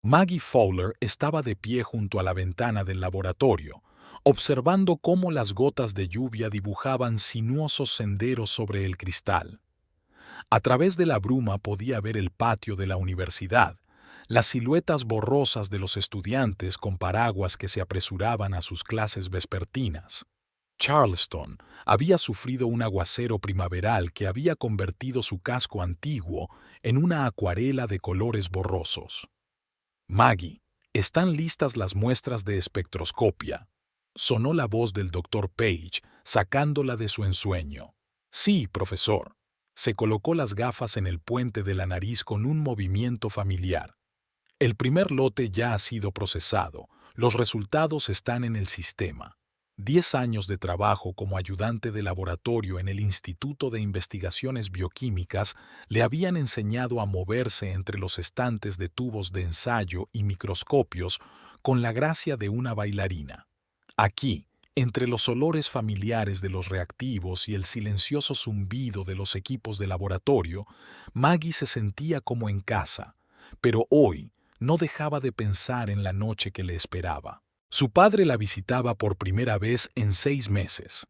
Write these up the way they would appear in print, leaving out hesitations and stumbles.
Maggie Fowler estaba de pie junto a la ventana del laboratorio, observando cómo las gotas de lluvia dibujaban sinuosos senderos sobre el cristal. A través de la bruma podía ver el patio de la universidad, las siluetas borrosas de los estudiantes con paraguas que se apresuraban a sus clases vespertinas. Charleston había sufrido un aguacero primaveral que había convertido su casco antiguo en una acuarela de colores borrosos. Maggie, ¿están listas las muestras de espectroscopia? Sonó la voz del doctor Page, sacándola de su ensueño. Sí, profesor. Se colocó las gafas en el puente de la nariz con un movimiento familiar. El primer lote ya ha sido procesado. Los resultados están en el sistema. 10 años de trabajo como ayudante de laboratorio en el Instituto de Investigaciones Bioquímicas le habían enseñado a moverse entre los estantes de tubos de ensayo y microscopios con la gracia de una bailarina. Aquí, entre los olores familiares de los reactivos y el silencioso zumbido de los equipos de laboratorio, Maggie se sentía como en casa, pero hoy no dejaba de pensar en la noche que le esperaba. Su padre la visitaba por primera vez en 6 meses.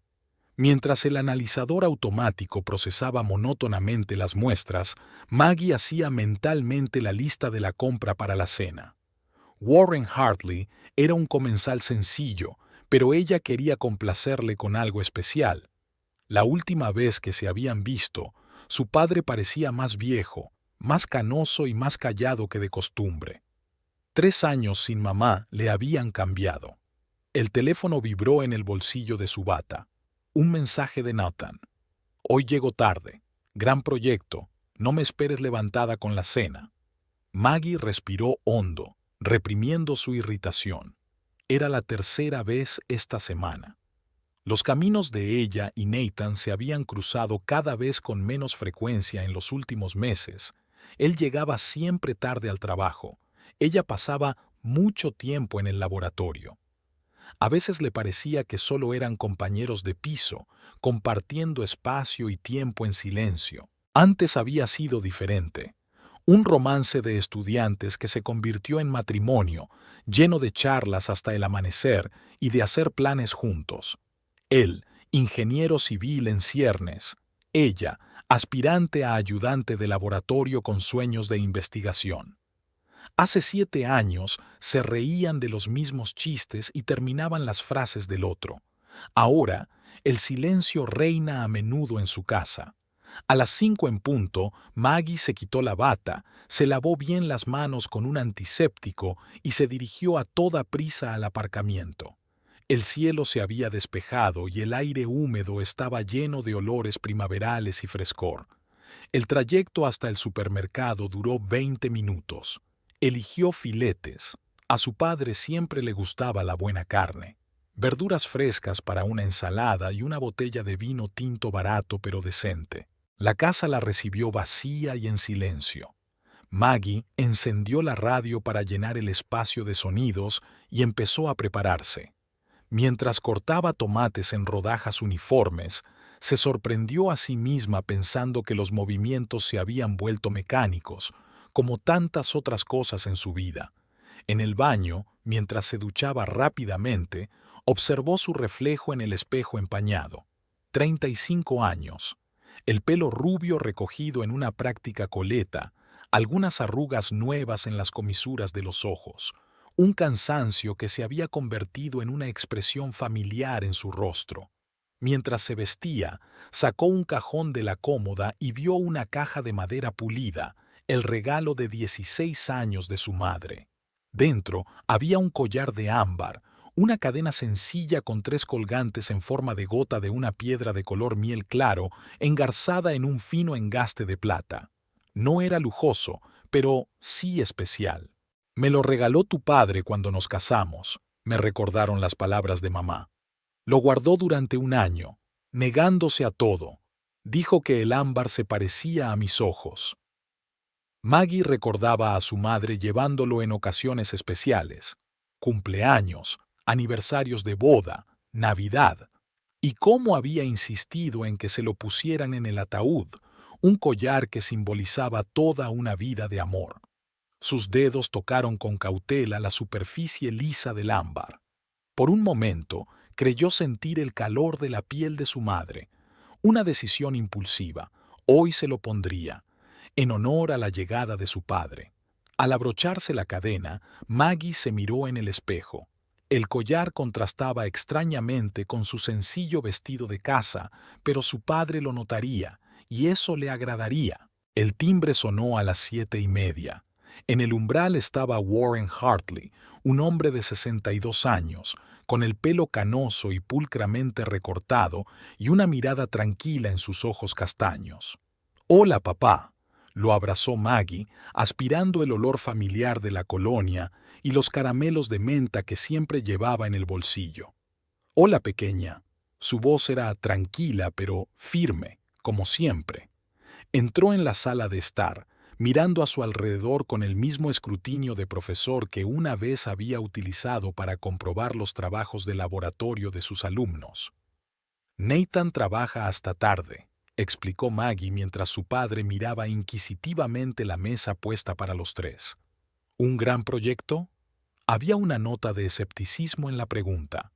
Mientras el analizador automático procesaba monótonamente las muestras, Maggie hacía mentalmente la lista de la compra para la cena. Warren Hartley era un comensal sencillo, pero ella quería complacerle con algo especial. La última vez que se habían visto, su padre parecía más viejo, más canoso y más callado que de costumbre. 3 años sin mamá le habían cambiado. El teléfono vibró en el bolsillo de su bata. Un mensaje de Nathan. Hoy llego tarde. Gran proyecto. No me esperes levantada con la cena. Maggie respiró hondo, reprimiendo su irritación. Era la tercera vez esta semana. Los caminos de ella y Nathan se habían cruzado cada vez con menos frecuencia en los últimos meses. Él llegaba siempre tarde al trabajo. Ella pasaba mucho tiempo en el laboratorio. A veces le parecía que solo eran compañeros de piso, compartiendo espacio y tiempo en silencio. Antes había sido diferente. Un romance de estudiantes que se convirtió en matrimonio, lleno de charlas hasta el amanecer y de hacer planes juntos. Él, ingeniero civil en ciernes. Ella, aspirante a ayudante de laboratorio con sueños de investigación. Hace 7 años se reían de los mismos chistes y terminaban las frases del otro. Ahora, el silencio reina a menudo en su casa. A las 5 en punto, Maggie se quitó la bata, se lavó bien las manos con un antiséptico y se dirigió a toda prisa al aparcamiento. El cielo se había despejado y el aire húmedo estaba lleno de olores primaverales y frescor. El trayecto hasta el supermercado duró 20 minutos. Eligió filetes. A su padre siempre le gustaba la buena carne. Verduras frescas para una ensalada y una botella de vino tinto barato pero decente. La casa la recibió vacía y en silencio. Maggie encendió la radio para llenar el espacio de sonidos y empezó a prepararse. Mientras cortaba tomates en rodajas uniformes, se sorprendió a sí misma pensando que los movimientos se habían vuelto mecánicos, como tantas otras cosas en su vida. En el baño, mientras se duchaba rápidamente, observó su reflejo en el espejo empañado. 35 años. El pelo rubio recogido en una práctica coleta, algunas arrugas nuevas en las comisuras de los ojos, un cansancio que se había convertido en una expresión familiar en su rostro. Mientras se vestía, sacó un cajón de la cómoda y vio una caja de madera pulida, el regalo de 16 años de su madre. Dentro había un collar de ámbar, una cadena sencilla con 3 colgantes en forma de gota de una piedra de color miel claro, engarzada en un fino engaste de plata. No era lujoso, pero sí especial. Me lo regaló tu padre cuando nos casamos, me recordaron las palabras de mamá. Lo guardó durante 1 año, negándose a todo. Dijo que el ámbar se parecía a mis ojos. Maggie recordaba a su madre llevándolo en ocasiones especiales, cumpleaños, aniversarios de boda, Navidad, y cómo había insistido en que se lo pusieran en el ataúd, un collar que simbolizaba toda una vida de amor. Sus dedos tocaron con cautela la superficie lisa del ámbar. Por un momento, creyó sentir el calor de la piel de su madre. Una decisión impulsiva. Hoy se lo pondría, en honor a la llegada de su padre. Al abrocharse la cadena, Maggie se miró en el espejo. El collar contrastaba extrañamente con su sencillo vestido de casa, pero su padre lo notaría, y eso le agradaría. El timbre sonó a las 7:30. En el umbral estaba Warren Hartley, un hombre de 62 años, con el pelo canoso y pulcramente recortado y una mirada tranquila en sus ojos castaños. «Hola, papá», lo abrazó Maggie, aspirando el olor familiar de la colonia y los caramelos de menta que siempre llevaba en el bolsillo. «Hola, pequeña». Su voz era tranquila pero firme, como siempre. Entró en la sala de estar, mirando a su alrededor con el mismo escrutinio de profesor que una vez había utilizado para comprobar los trabajos de laboratorio de sus alumnos. «Nathan trabaja hasta tarde», explicó Maggie mientras su padre miraba inquisitivamente la mesa puesta para los tres. «¿Un gran proyecto?». Había una nota de escepticismo en la pregunta.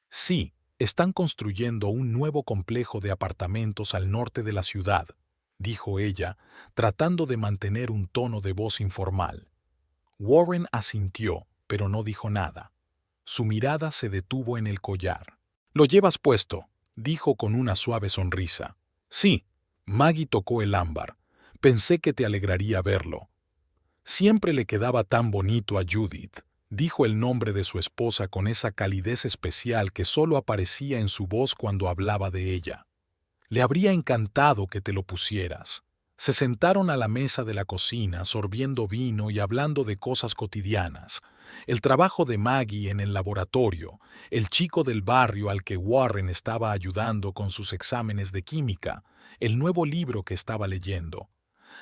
«Sí, están construyendo un nuevo complejo de apartamentos al norte de la ciudad», dijo ella, tratando de mantener un tono de voz informal. Warren asintió, pero no dijo nada. Su mirada se detuvo en el collar. «¿Lo llevas puesto?», dijo con una suave sonrisa. «Sí», Maggie tocó el ámbar. «Pensé que te alegraría verlo». Siempre le quedaba tan bonito a Judith, dijo el nombre de su esposa con esa calidez especial que solo aparecía en su voz cuando hablaba de ella. «Le habría encantado que te lo pusieras». Se sentaron a la mesa de la cocina, sorbiendo vino y hablando de cosas cotidianas. El trabajo de Maggie en el laboratorio, el chico del barrio al que Warren estaba ayudando con sus exámenes de química, el nuevo libro que estaba leyendo.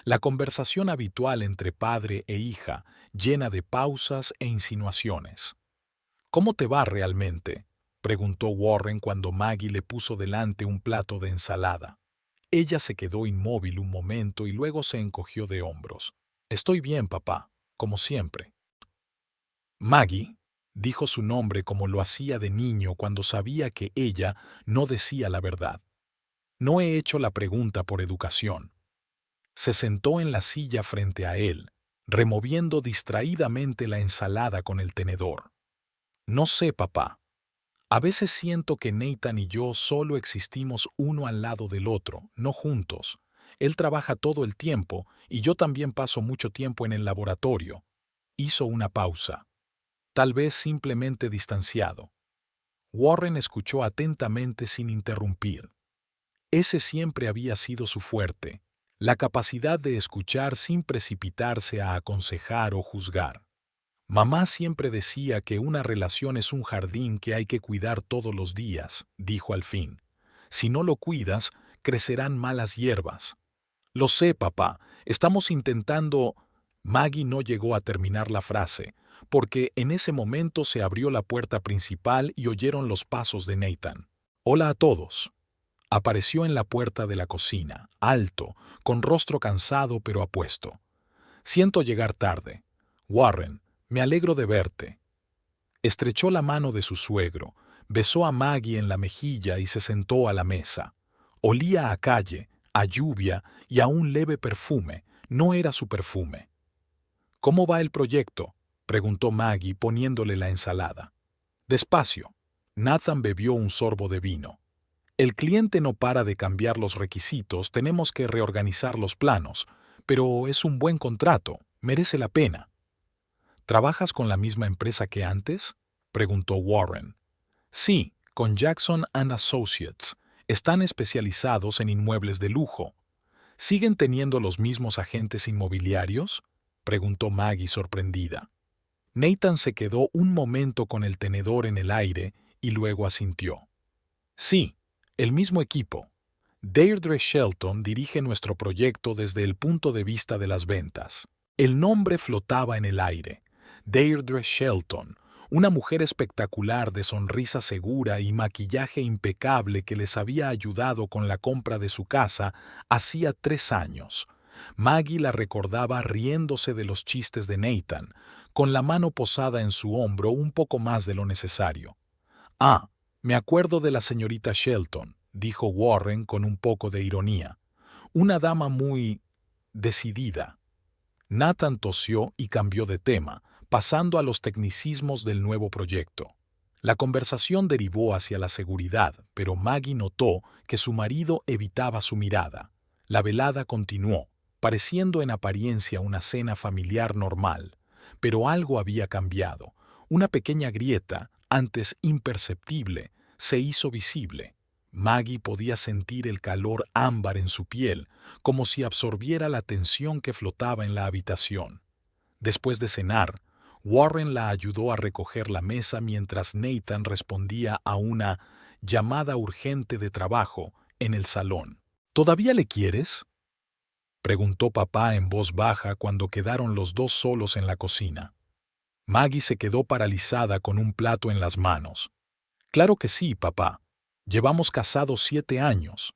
La conversación habitual entre padre e hija, llena de pausas e insinuaciones. «¿Cómo te va realmente?», preguntó Warren cuando Maggie le puso delante un plato de ensalada. Ella se quedó inmóvil un momento y luego se encogió de hombros. «Estoy bien, papá, como siempre». Maggie dijo su nombre como lo hacía de niño cuando sabía que ella no decía la verdad. «No he hecho la pregunta por educación». Se sentó en la silla frente a él, removiendo distraídamente la ensalada con el tenedor. «No sé, papá. A veces siento que Nathan y yo solo existimos uno al lado del otro, no juntos. Él trabaja todo el tiempo y yo también paso mucho tiempo en el laboratorio». Hizo una pausa, tal vez simplemente distanciado. Warren escuchó atentamente sin interrumpir. Ese siempre había sido su fuerte, la capacidad de escuchar sin precipitarse a aconsejar o juzgar. «Mamá siempre decía que una relación es un jardín que hay que cuidar todos los días», dijo al fin. «Si no lo cuidas, crecerán malas hierbas». «Lo sé, papá. Estamos intentando...». Maggie no llegó a terminar la frase, porque en ese momento se abrió la puerta principal y oyeron los pasos de Nathan. «Hola a todos». Apareció en la puerta de la cocina, alto, con rostro cansado pero apuesto. «Siento llegar tarde. Warren, me alegro de verte». Estrechó la mano de su suegro, besó a Maggie en la mejilla y se sentó a la mesa. Olía a calle, a lluvia y a un leve perfume. No era su perfume. «¿Cómo va el proyecto?», preguntó Maggie poniéndole la ensalada. «Despacio». Nathan bebió un sorbo de vino. «El cliente no para de cambiar los requisitos, tenemos que reorganizar los planos, pero es un buen contrato, merece la pena». «¿Trabajas con la misma empresa que antes?», preguntó Warren. «Sí, con Jackson and Associates. Están especializados en inmuebles de lujo». «¿Siguen teniendo los mismos agentes inmobiliarios?», preguntó Maggie sorprendida. Nathan se quedó un momento con el tenedor en el aire y luego asintió. «Sí, el mismo equipo. Deirdre Shelton dirige nuestro proyecto desde el punto de vista de las ventas». El nombre flotaba en el aire. Deirdre Shelton, una mujer espectacular de sonrisa segura y maquillaje impecable que les había ayudado con la compra de su casa hacía 3 años. Maggie la recordaba riéndose de los chistes de Nathan, con la mano posada en su hombro un poco más de lo necesario. «Ah, me acuerdo de la señorita Shelton», dijo Warren con un poco de ironía. «Una dama muy decidida». Nathan tosió y cambió de tema, pasando a los tecnicismos del nuevo proyecto. La conversación derivó hacia la seguridad, pero Maggie notó que su marido evitaba su mirada. La velada continuó, pareciendo en apariencia una cena familiar normal, pero algo había cambiado. Una pequeña grieta, antes imperceptible, se hizo visible. Maggie podía sentir el calor ámbar en su piel, como si absorbiera la tensión que flotaba en la habitación. Después de cenar, Warren la ayudó a recoger la mesa mientras Nathan respondía a una llamada urgente de trabajo en el salón. «¿Todavía le quieres?», preguntó papá en voz baja cuando quedaron los dos solos en la cocina. Maggie se quedó paralizada con un plato en las manos. «Claro que sí, papá. Llevamos casados 7 años».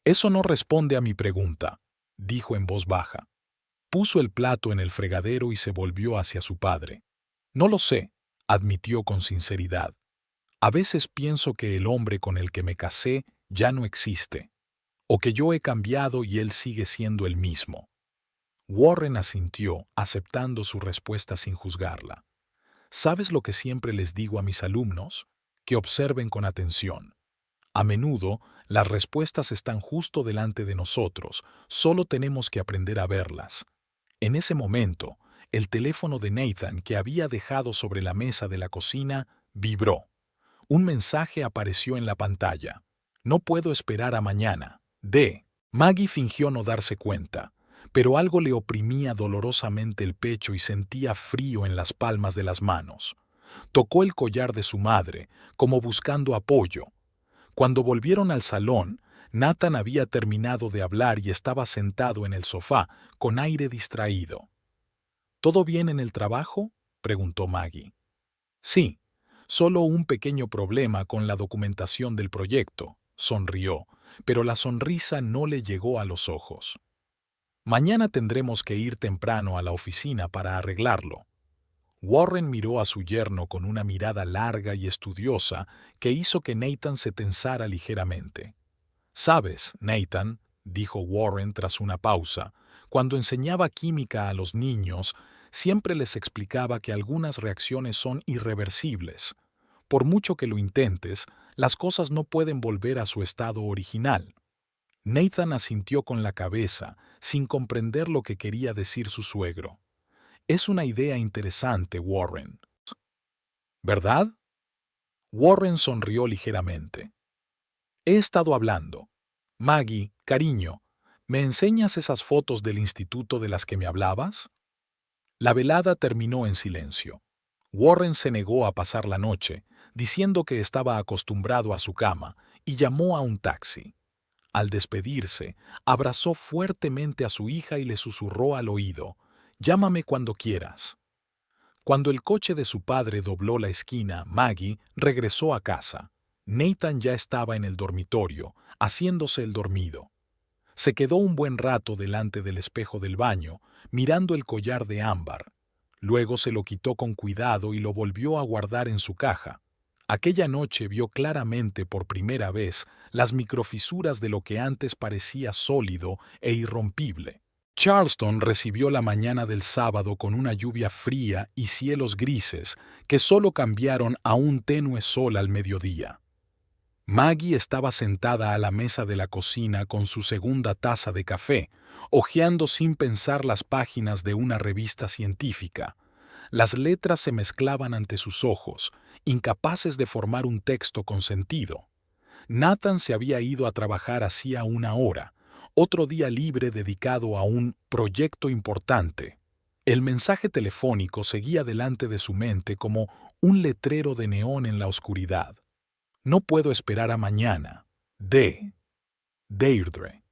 «Eso no responde a mi pregunta», dijo en voz baja. Puso el plato en el fregadero y se volvió hacia su padre. «No lo sé», admitió con sinceridad. «A veces pienso que el hombre con el que me casé ya no existe, o que yo he cambiado y él sigue siendo el mismo». Warren asintió, aceptando su respuesta sin juzgarla. «¿Sabes lo que siempre les digo a mis alumnos? Que observen con atención. A menudo, las respuestas están justo delante de nosotros, solo tenemos que aprender a verlas». En ese momento, el teléfono de Nathan que había dejado sobre la mesa de la cocina vibró. Un mensaje apareció en la pantalla. «No puedo esperar a mañana. De». Maggie fingió no darse cuenta, pero algo le oprimía dolorosamente el pecho y sentía frío en las palmas de las manos. Tocó el collar de su madre, como buscando apoyo. Cuando volvieron al salón, Nathan había terminado de hablar y estaba sentado en el sofá, con aire distraído. «¿Todo bien en el trabajo?», preguntó Maggie. «Sí, solo un pequeño problema con la documentación del proyecto», sonrió, pero la sonrisa no le llegó a los ojos. «Mañana tendremos que ir temprano a la oficina para arreglarlo». Warren miró a su yerno con una mirada larga y estudiosa que hizo que Nathan se tensara ligeramente. «Sabes, Nathan», dijo Warren tras una pausa, «cuando enseñaba química a los niños, siempre les explicaba que algunas reacciones son irreversibles. Por mucho que lo intentes, las cosas no pueden volver a su estado original». Nathan asintió con la cabeza, sin comprender lo que quería decir su suegro. «Es una idea interesante, Warren». «¿Verdad?». Warren sonrió ligeramente. «He estado hablando. Maggie, cariño, ¿me enseñas esas fotos del instituto de las que me hablabas?». La velada terminó en silencio. Warren se negó a pasar la noche, diciendo que estaba acostumbrado a su cama, y llamó a un taxi. Al despedirse, abrazó fuertemente a su hija y le susurró al oído: «Llámame cuando quieras». Cuando el coche de su padre dobló la esquina, Maggie regresó a casa. Nathan ya estaba en el dormitorio, haciéndose el dormido. Se quedó un buen rato delante del espejo del baño, mirando el collar de ámbar. Luego se lo quitó con cuidado y lo volvió a guardar en su caja. Aquella noche vio claramente por primera vez las microfisuras de lo que antes parecía sólido e irrompible. Charleston recibió la mañana del sábado con una lluvia fría y cielos grises que solo cambiaron a un tenue sol al mediodía. Maggie estaba sentada a la mesa de la cocina con su segunda taza de café, hojeando sin pensar las páginas de una revista científica. Las letras se mezclaban ante sus ojos, incapaces de formar un texto con sentido. Nathan se había ido a trabajar hacía una hora, otro día libre dedicado a un proyecto importante. El mensaje telefónico seguía delante de su mente como un letrero de neón en la oscuridad. «No puedo esperar a mañana. De Deirdre».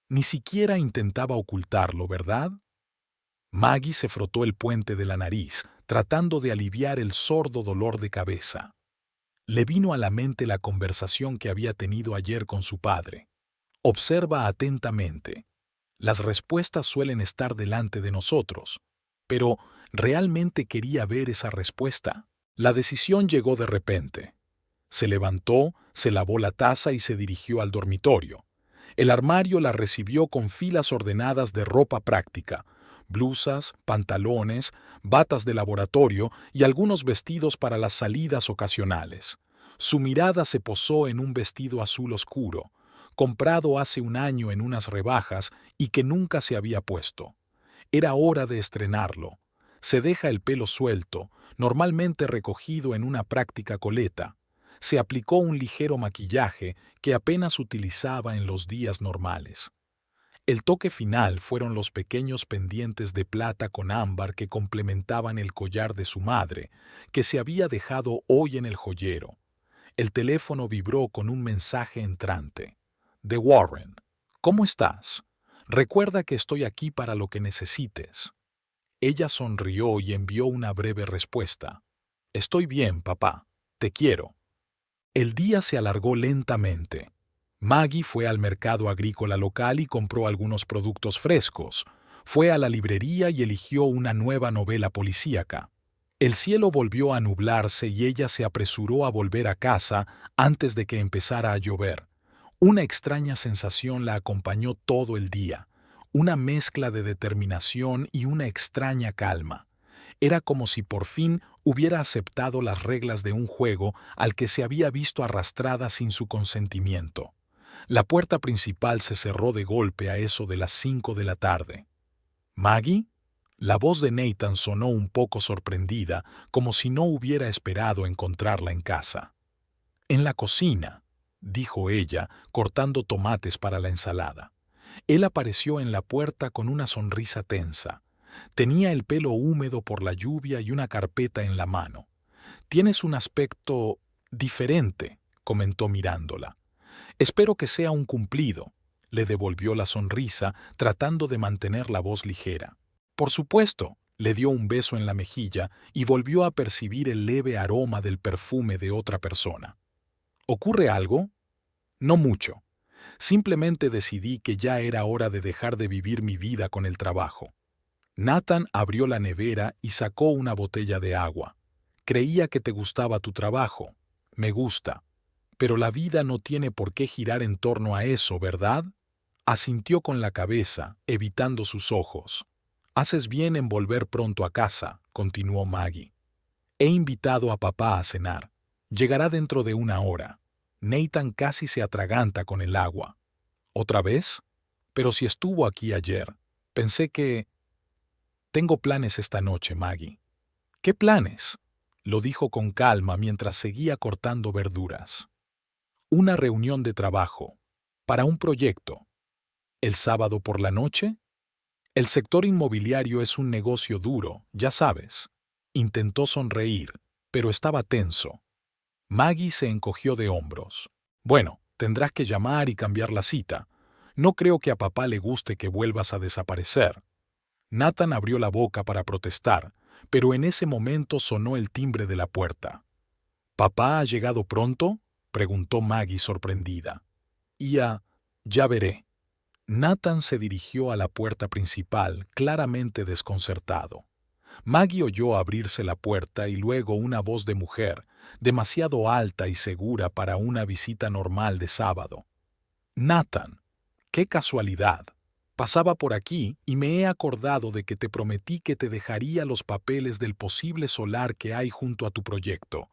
Ni siquiera intentaba ocultarlo, ¿verdad? Maggie se frotó el puente de la nariz, tratando de aliviar el sordo dolor de cabeza. Le vino a la mente la conversación que había tenido ayer con su padre. «Observa atentamente. Las respuestas suelen estar delante de nosotros. Pero, ¿realmente quería ver esa respuesta? La decisión llegó de repente. Se levantó, se lavó la taza y se dirigió al dormitorio. El armario la recibió con filas ordenadas de ropa práctica, blusas, pantalones, batas de laboratorio y algunos vestidos para las salidas ocasionales. Su mirada se posó en un vestido azul oscuro, comprado hace un año en unas rebajas y que nunca se había puesto. Era hora de estrenarlo. Se deja el pelo suelto, normalmente recogido en una práctica coleta. Se aplicó un ligero maquillaje que apenas utilizaba en los días normales. El toque final fueron los pequeños pendientes de plata con ámbar que complementaban el collar de su madre, que se había dejado hoy en el joyero. El teléfono vibró con un mensaje entrante. De Warren. ¿Cómo estás? Recuerda que estoy aquí para lo que necesites. Ella sonrió y envió una breve respuesta. Estoy bien, papá. Te quiero. El día se alargó lentamente. Maggie fue al mercado agrícola local y compró algunos productos frescos. Fue a la librería y eligió una nueva novela policíaca. El cielo volvió a nublarse y ella se apresuró a volver a casa antes de que empezara a llover. Una extraña sensación la acompañó todo el día, una mezcla de determinación y una extraña calma. Era como si por fin hubiera aceptado las reglas de un juego al que se había visto arrastrada sin su consentimiento. La puerta principal se cerró de golpe a eso de las 5 de la tarde. ¿Maggie? La voz de Nathan sonó un poco sorprendida, como si no hubiera esperado encontrarla en casa. En la cocina, dijo ella, cortando tomates para la ensalada. Él apareció en la puerta con una sonrisa tensa. Tenía el pelo húmedo por la lluvia y una carpeta en la mano. «Tienes un aspecto diferente», comentó mirándola. «Espero que sea un cumplido», le devolvió la sonrisa, tratando de mantener la voz ligera. «Por supuesto», le dio un beso en la mejilla y volvió a percibir el leve aroma del perfume de otra persona. «¿Ocurre algo?» «No mucho. Simplemente decidí que ya era hora de dejar de vivir mi vida con el trabajo». Nathan abrió la nevera y sacó una botella de agua. «Creía que te gustaba tu trabajo. Me gusta. Pero la vida no tiene por qué girar en torno a eso, ¿verdad?» Asintió con la cabeza, evitando sus ojos. «Haces bien en volver pronto a casa», continuó Maggie. «He invitado a papá a cenar. Llegará dentro de una hora». Nathan casi se atraganta con el agua. «¿Otra vez? Pero si estuvo aquí ayer. Pensé que...» «Tengo planes esta noche, Maggie». «¿Qué planes?», lo dijo con calma mientras seguía cortando verduras. «Una reunión de trabajo. Para un proyecto. ¿El sábado por la noche?» «El sector inmobiliario es un negocio duro, ya sabes». Intentó sonreír, pero estaba tenso. Maggie se encogió de hombros. «Bueno, tendrás que llamar y cambiar la cita. No creo que a papá le guste que vuelvas a desaparecer». Nathan abrió la boca para protestar, pero en ese momento sonó el timbre de la puerta. «¿Papá ha llegado pronto?», preguntó Maggie sorprendida. «Ya veré». Nathan se dirigió a la puerta principal, claramente desconcertado. Maggie oyó abrirse la puerta y luego una voz de mujer, demasiado alta y segura para una visita normal de sábado. «Nathan, qué casualidad. Pasaba por aquí y me he acordado de que te prometí que te dejaría los papeles del posible solar que hay junto a tu proyecto,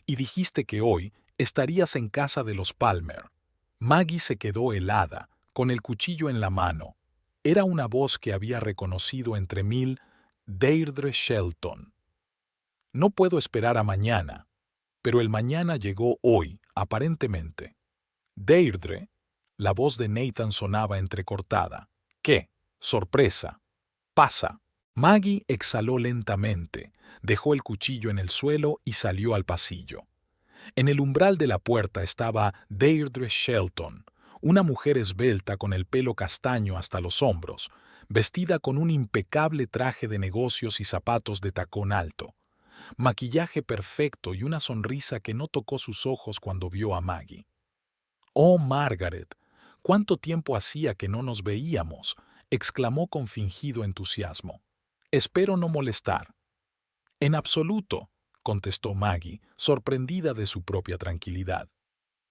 y dijiste que hoy estarías en casa de los Palmer». Maggie se quedó helada, con el cuchillo en la mano. Era una voz que había reconocido entre mil: Deirdre Shelton. «No puedo esperar a mañana». Pero el mañana llegó hoy, aparentemente. «Deirdre», la voz de Nathan sonaba entrecortada. «¿Qué? Sorpresa. Pasa». Maggie exhaló lentamente, dejó el cuchillo en el suelo y salió al pasillo. En el umbral de la puerta estaba Deirdre Shelton, una mujer esbelta con el pelo castaño hasta los hombros, vestida con un impecable traje de negocios y zapatos de tacón alto. Maquillaje perfecto y una sonrisa que no tocó sus ojos cuando vio a Maggie. «Oh, Margaret, ¿cuánto tiempo hacía que no nos veíamos?», exclamó con fingido entusiasmo. Espero no molestar. En absoluto, contestó Maggie, sorprendida de su propia tranquilidad.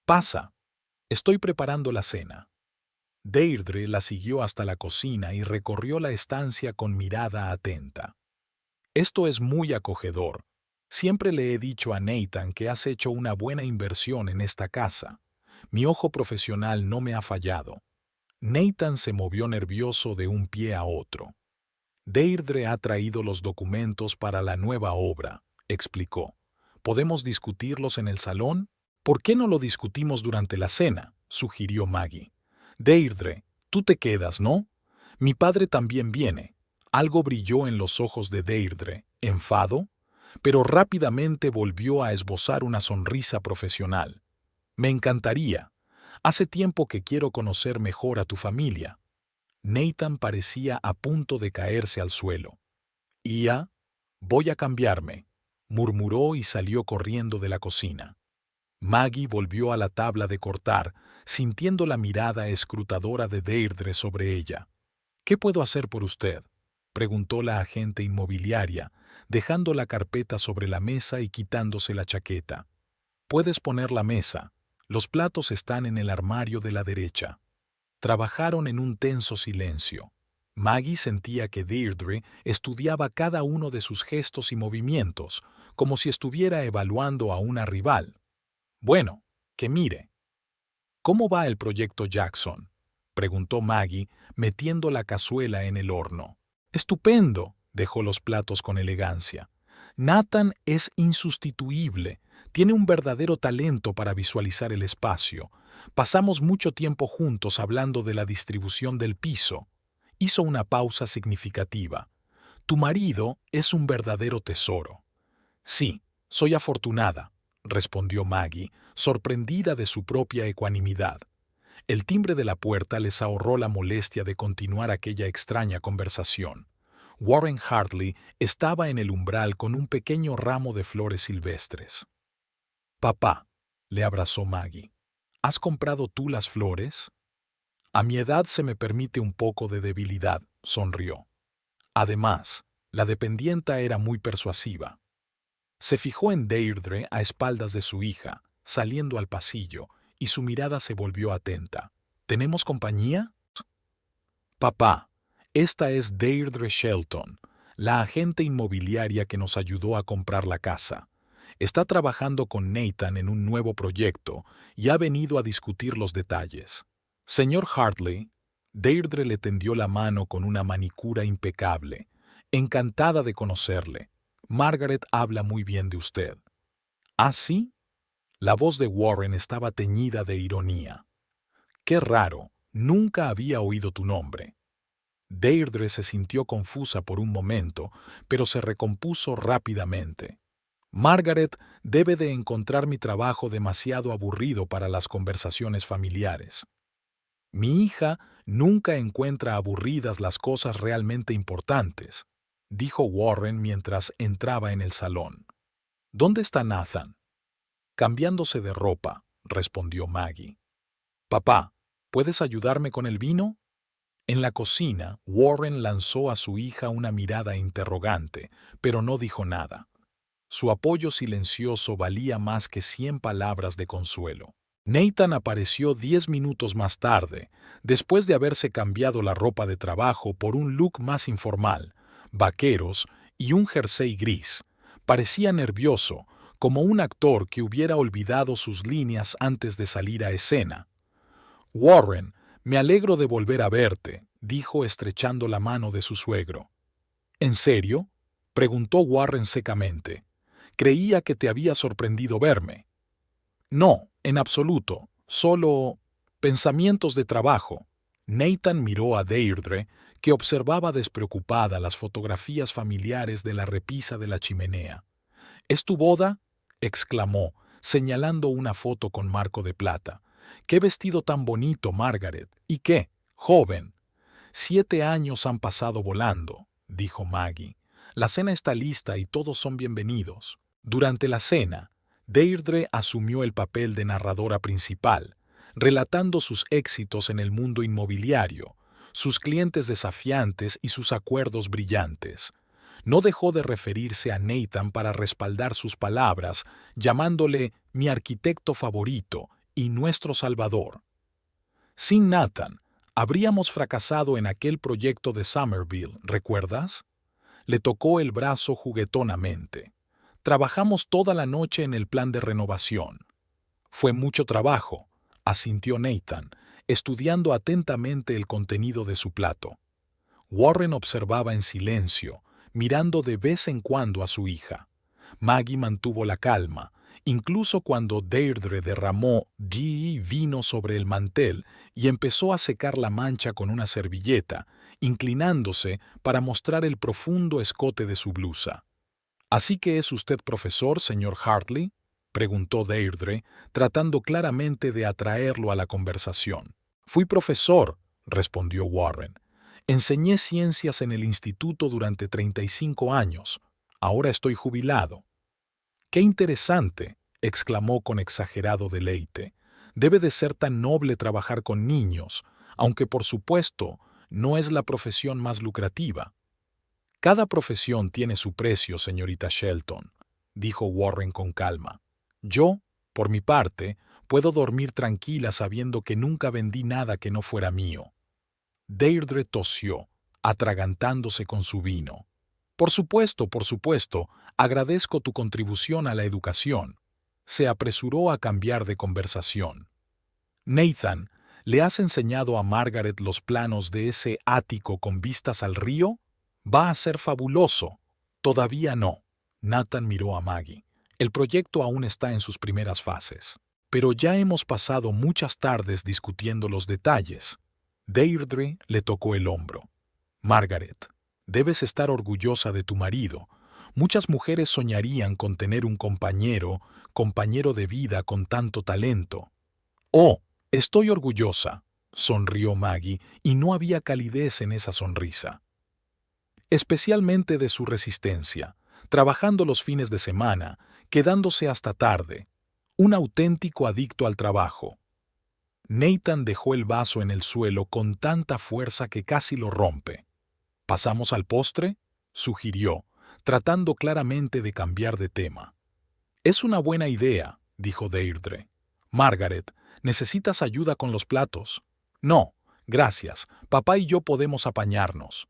Pasa. Estoy preparando la cena. Deirdre la siguió hasta la cocina y recorrió la estancia con mirada atenta. Esto es muy acogedor. Siempre le he dicho a Nathan que has hecho una buena inversión en esta casa. Mi ojo profesional no me ha fallado. Nathan se movió nervioso de un pie a otro. Deirdre ha traído los documentos para la nueva obra, explicó. ¿Podemos discutirlos en el salón? ¿Por qué no lo discutimos durante la cena?, sugirió Maggie. Deirdre, tú te quedas, ¿no? Mi padre también viene. Algo brilló en los ojos de Deirdre, enfado, pero rápidamente volvió a esbozar una sonrisa profesional. Me encantaría. Hace tiempo que quiero conocer mejor a tu familia. Nathan parecía a punto de caerse al suelo. «Ya, voy a cambiarme», murmuró y salió corriendo de la cocina. Maggie volvió a la tabla de cortar, sintiendo la mirada escrutadora de Deirdre sobre ella. «¿Qué puedo hacer por usted?», preguntó la agente inmobiliaria, dejando la carpeta sobre la mesa y quitándose la chaqueta. «Puedes poner la mesa. Los platos están en el armario de la derecha». Trabajaron en un tenso silencio. Maggie sentía que Deirdre estudiaba cada uno de sus gestos y movimientos, como si estuviera evaluando a una rival. «Bueno, que mire». «¿Cómo va el proyecto Jackson?», preguntó Maggie, metiendo la cazuela en el horno. «Estupendo», dejó los platos con elegancia. «Nathan es insustituible. Tiene un verdadero talento para visualizar el espacio. Pasamos mucho tiempo juntos hablando de la distribución del piso». Hizo una pausa significativa. «Tu marido es un verdadero tesoro». «Sí, soy afortunada», respondió Maggie, sorprendida de su propia ecuanimidad. El timbre de la puerta les ahorró la molestia de continuar aquella extraña conversación. Warren Hartley estaba en el umbral con un pequeño ramo de flores silvestres. «Papá», le abrazó Maggie, «¿has comprado tú las flores?». «A mi edad se me permite un poco de debilidad», sonrió. Además, la dependienta era muy persuasiva. Se fijó en Deirdre a espaldas de su hija, saliendo al pasillo, y su mirada se volvió atenta. «¿Tenemos compañía?». «Papá, esta es Deirdre Shelton, la agente inmobiliaria que nos ayudó a comprar la casa. Está trabajando con Nathan en un nuevo proyecto y ha venido a discutir los detalles». «Señor Hartley», Deirdre le tendió la mano con una manicura impecable. «Encantada de conocerle. Margaret habla muy bien de usted». «¿Ah, sí?». La voz de Warren estaba teñida de ironía. «Qué raro, nunca había oído tu nombre». Deirdre se sintió confusa por un momento, pero se recompuso rápidamente. «Margaret debe de encontrar mi trabajo demasiado aburrido para las conversaciones familiares». «Mi hija nunca encuentra aburridas las cosas realmente importantes», dijo Warren mientras entraba en el salón. «¿Dónde está Nathan?». «Cambiándose de ropa», respondió Maggie. «Papá, ¿puedes ayudarme con el vino?». En la cocina, Warren lanzó a su hija una mirada interrogante, pero no dijo nada. Su apoyo silencioso valía más que 100 palabras de consuelo. Nathan apareció 10 minutos más tarde, después de haberse cambiado la ropa de trabajo por un look más informal, vaqueros y un jersey gris. Parecía nervioso, como un actor que hubiera olvidado sus líneas antes de salir a escena. «Warren, me alegro de volver a verte», dijo estrechando la mano de su suegro. «¿En serio?», preguntó Warren secamente. «Creía que te había sorprendido verme». «No, en absoluto, solo pensamientos de trabajo». Nathan miró a Deirdre, que observaba despreocupada las fotografías familiares de la repisa de la chimenea. «¿Es tu boda?», exclamó, señalando una foto con marco de plata. «Qué vestido tan bonito, Margaret. ¿Y qué, joven?». «7 años han pasado volando», dijo Maggie. «La cena está lista y todos son bienvenidos». Durante la cena, Deirdre asumió el papel de narradora principal, relatando sus éxitos en el mundo inmobiliario, sus clientes desafiantes y sus acuerdos brillantes. No dejó de referirse a Nathan para respaldar sus palabras, llamándole mi arquitecto favorito y nuestro salvador. Sin Nathan, habríamos fracasado en aquel proyecto de Somerville, ¿recuerdas? Le tocó el brazo juguetonamente. Trabajamos toda la noche en el plan de renovación. Fue mucho trabajo, asintió Nathan, estudiando atentamente el contenido de su plato. Warren observaba en silencio, mirando de vez en cuando a su hija. Maggie mantuvo la calma, incluso cuando Deirdre derramó vino sobre el mantel y empezó a secar la mancha con una servilleta, inclinándose para mostrar el profundo escote de su blusa. ¿Así que es usted profesor, señor Hartley?, preguntó Deirdre, tratando claramente de atraerlo a la conversación. Fui profesor, respondió Warren. Enseñé ciencias en el instituto durante 35 años. Ahora estoy jubilado. ¡Qué interesante!, exclamó con exagerado deleite. Debe de ser tan noble trabajar con niños, aunque por supuesto no es la profesión más lucrativa. Cada profesión tiene su precio, señorita Shelton, dijo Warren con calma. Yo, por mi parte, puedo dormir tranquila sabiendo que nunca vendí nada que no fuera mío. Deirdre tosió, atragantándose con su vino. Por supuesto, agradezco tu contribución a la educación. Se apresuró a cambiar de conversación. Nathan, ¿le has enseñado a Margaret los planos de ese ático con vistas al río? Va a ser fabuloso. Todavía no. Nathan miró a Maggie. El proyecto aún está en sus primeras fases. Pero ya hemos pasado muchas tardes discutiendo los detalles. Deirdre le tocó el hombro. Margaret, debes estar orgullosa de tu marido. Muchas mujeres soñarían con tener un compañero de vida con tanto talento. Oh, estoy orgullosa, sonrió Maggie, y no había calidez en esa sonrisa. Especialmente de su resistencia, trabajando los fines de semana, quedándose hasta tarde. Un auténtico adicto al trabajo. Nathan dejó el vaso en el suelo con tanta fuerza que casi lo rompe. ¿Pasamos al postre?, sugirió, tratando claramente de cambiar de tema. Es una buena idea, dijo Deirdre. Margaret, ¿necesitas ayuda con los platos? No, gracias, papá y yo podemos apañarnos.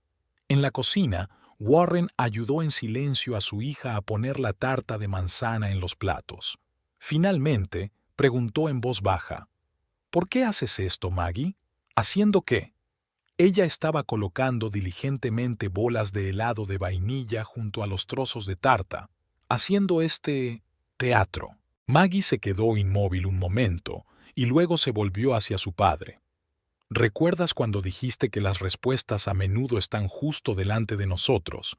En la cocina, Warren ayudó en silencio a su hija a poner la tarta de manzana en los platos. Finalmente, preguntó en voz baja. ¿Por qué haces esto, Maggie? ¿Haciendo qué? Ella estaba colocando diligentemente bolas de helado de vainilla junto a los trozos de tarta, haciendo teatro. Maggie se quedó inmóvil un momento y luego se volvió hacia su padre. ¿Recuerdas cuando dijiste que las respuestas a menudo están justo delante de nosotros?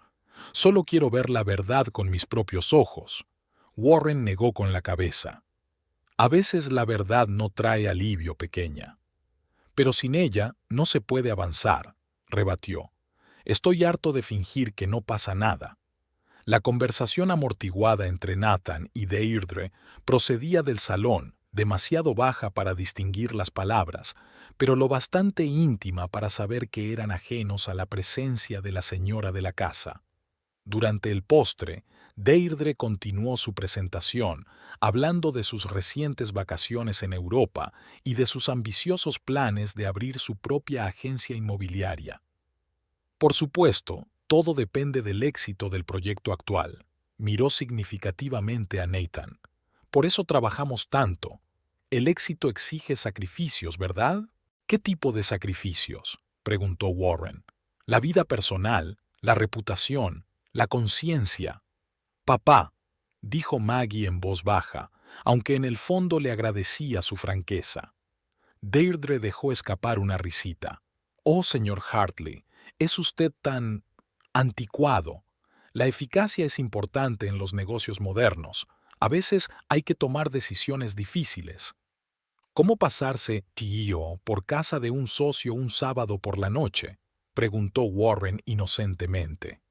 Solo quiero ver la verdad con mis propios ojos. Warren negó con la cabeza. A veces la verdad no trae alivio, pequeña. Pero sin ella no se puede avanzar, rebatió. Estoy harto de fingir que no pasa nada. La conversación amortiguada entre Nathan y Deirdre procedía del salón, demasiado baja para distinguir las palabras, pero lo bastante íntima para saber que eran ajenos a la presencia de la señora de la casa. Durante el postre, Deirdre continuó su presentación, hablando de sus recientes vacaciones en Europa y de sus ambiciosos planes de abrir su propia agencia inmobiliaria. Por supuesto, todo depende del éxito del proyecto actual. Miró significativamente a Nathan. Por eso trabajamos tanto. El éxito exige sacrificios, ¿verdad? ¿Qué tipo de sacrificios?, preguntó Warren. La vida personal, la reputación, la conciencia. Papá, dijo Maggie en voz baja, aunque en el fondo le agradecía su franqueza. Deirdre dejó escapar una risita. Oh, señor Hartley, es usted tan anticuado. La eficacia es importante en los negocios modernos. A veces hay que tomar decisiones difíciles. ¿Cómo pasarse, tío, por casa de un socio un sábado por la noche?, preguntó Warren inocentemente.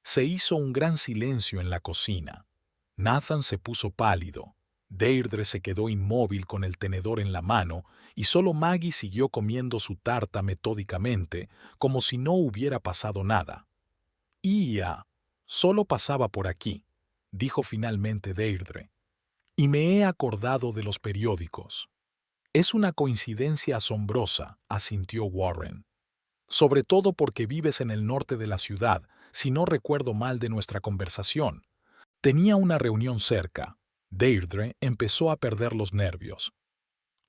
Se hizo un gran silencio en la cocina. Nathan se puso pálido. Deirdre se quedó inmóvil con el tenedor en la mano y solo Maggie siguió comiendo su tarta metódicamente, como si no hubiera pasado nada. Solo pasaba por aquí, dijo finalmente Deirdre. Y me he acordado de los periódicos. Es una coincidencia asombrosa, asintió Warren. Sobre todo porque vives en el norte de la ciudad, si no recuerdo mal de nuestra conversación. Tenía una reunión cerca. Deirdre empezó a perder los nervios.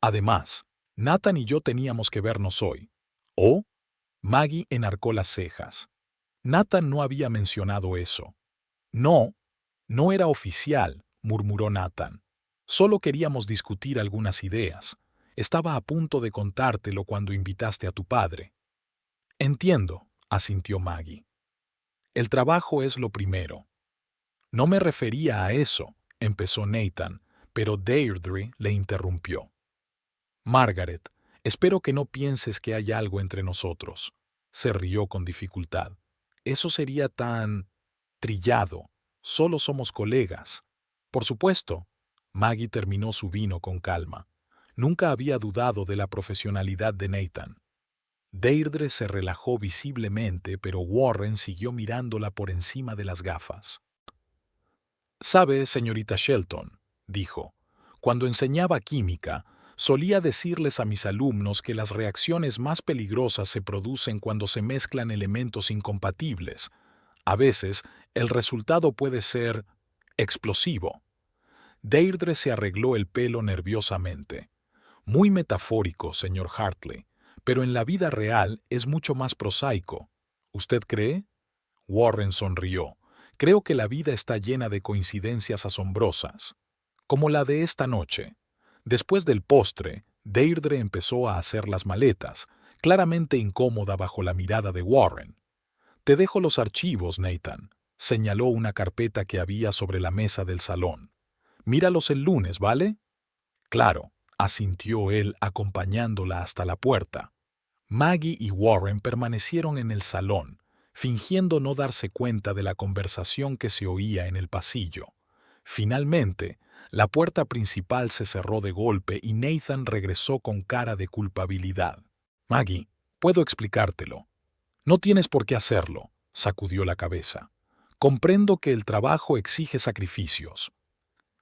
Además, Nathan y yo teníamos que vernos hoy. ¿Oh? Maggie enarcó las cejas. Nathan no había mencionado eso. No, no era oficial, murmuró Nathan. Solo queríamos discutir algunas ideas. Estaba a punto de contártelo cuando invitaste a tu padre. Entiendo, asintió Maggie. El trabajo es lo primero. No me refería a eso, empezó Nathan, pero Deirdre le interrumpió. Margaret, espero que no pienses que hay algo entre nosotros. Se rió con dificultad. Eso sería tan trillado. Solo somos colegas. Por supuesto. Maggie terminó su vino con calma. Nunca había dudado de la profesionalidad de Nathan. Deirdre se relajó visiblemente, pero Warren siguió mirándola por encima de las gafas. «Sabe, señorita Shelton», dijo, «cuando enseñaba química, solía decirles a mis alumnos que las reacciones más peligrosas se producen cuando se mezclan elementos incompatibles. A veces, el resultado puede ser explosivo». Deirdre se arregló el pelo nerviosamente. «Muy metafórico, señor Hartley, pero en la vida real es mucho más prosaico. ¿Usted cree?» Warren sonrió. «Creo que la vida está llena de coincidencias asombrosas, como la de esta noche». Después del postre, Deirdre empezó a hacer las maletas, claramente incómoda bajo la mirada de Warren. «Te dejo los archivos, Nathan», señaló una carpeta que había sobre la mesa del salón. «Míralos el lunes, ¿vale?» «Claro», asintió él acompañándola hasta la puerta. Maggie y Warren permanecieron en el salón, fingiendo no darse cuenta de la conversación que se oía en el pasillo. Finalmente, la puerta principal se cerró de golpe y Nathan regresó con cara de culpabilidad. «Maggie, puedo explicártelo». «No tienes por qué hacerlo», sacudió la cabeza. «Comprendo que el trabajo exige sacrificios».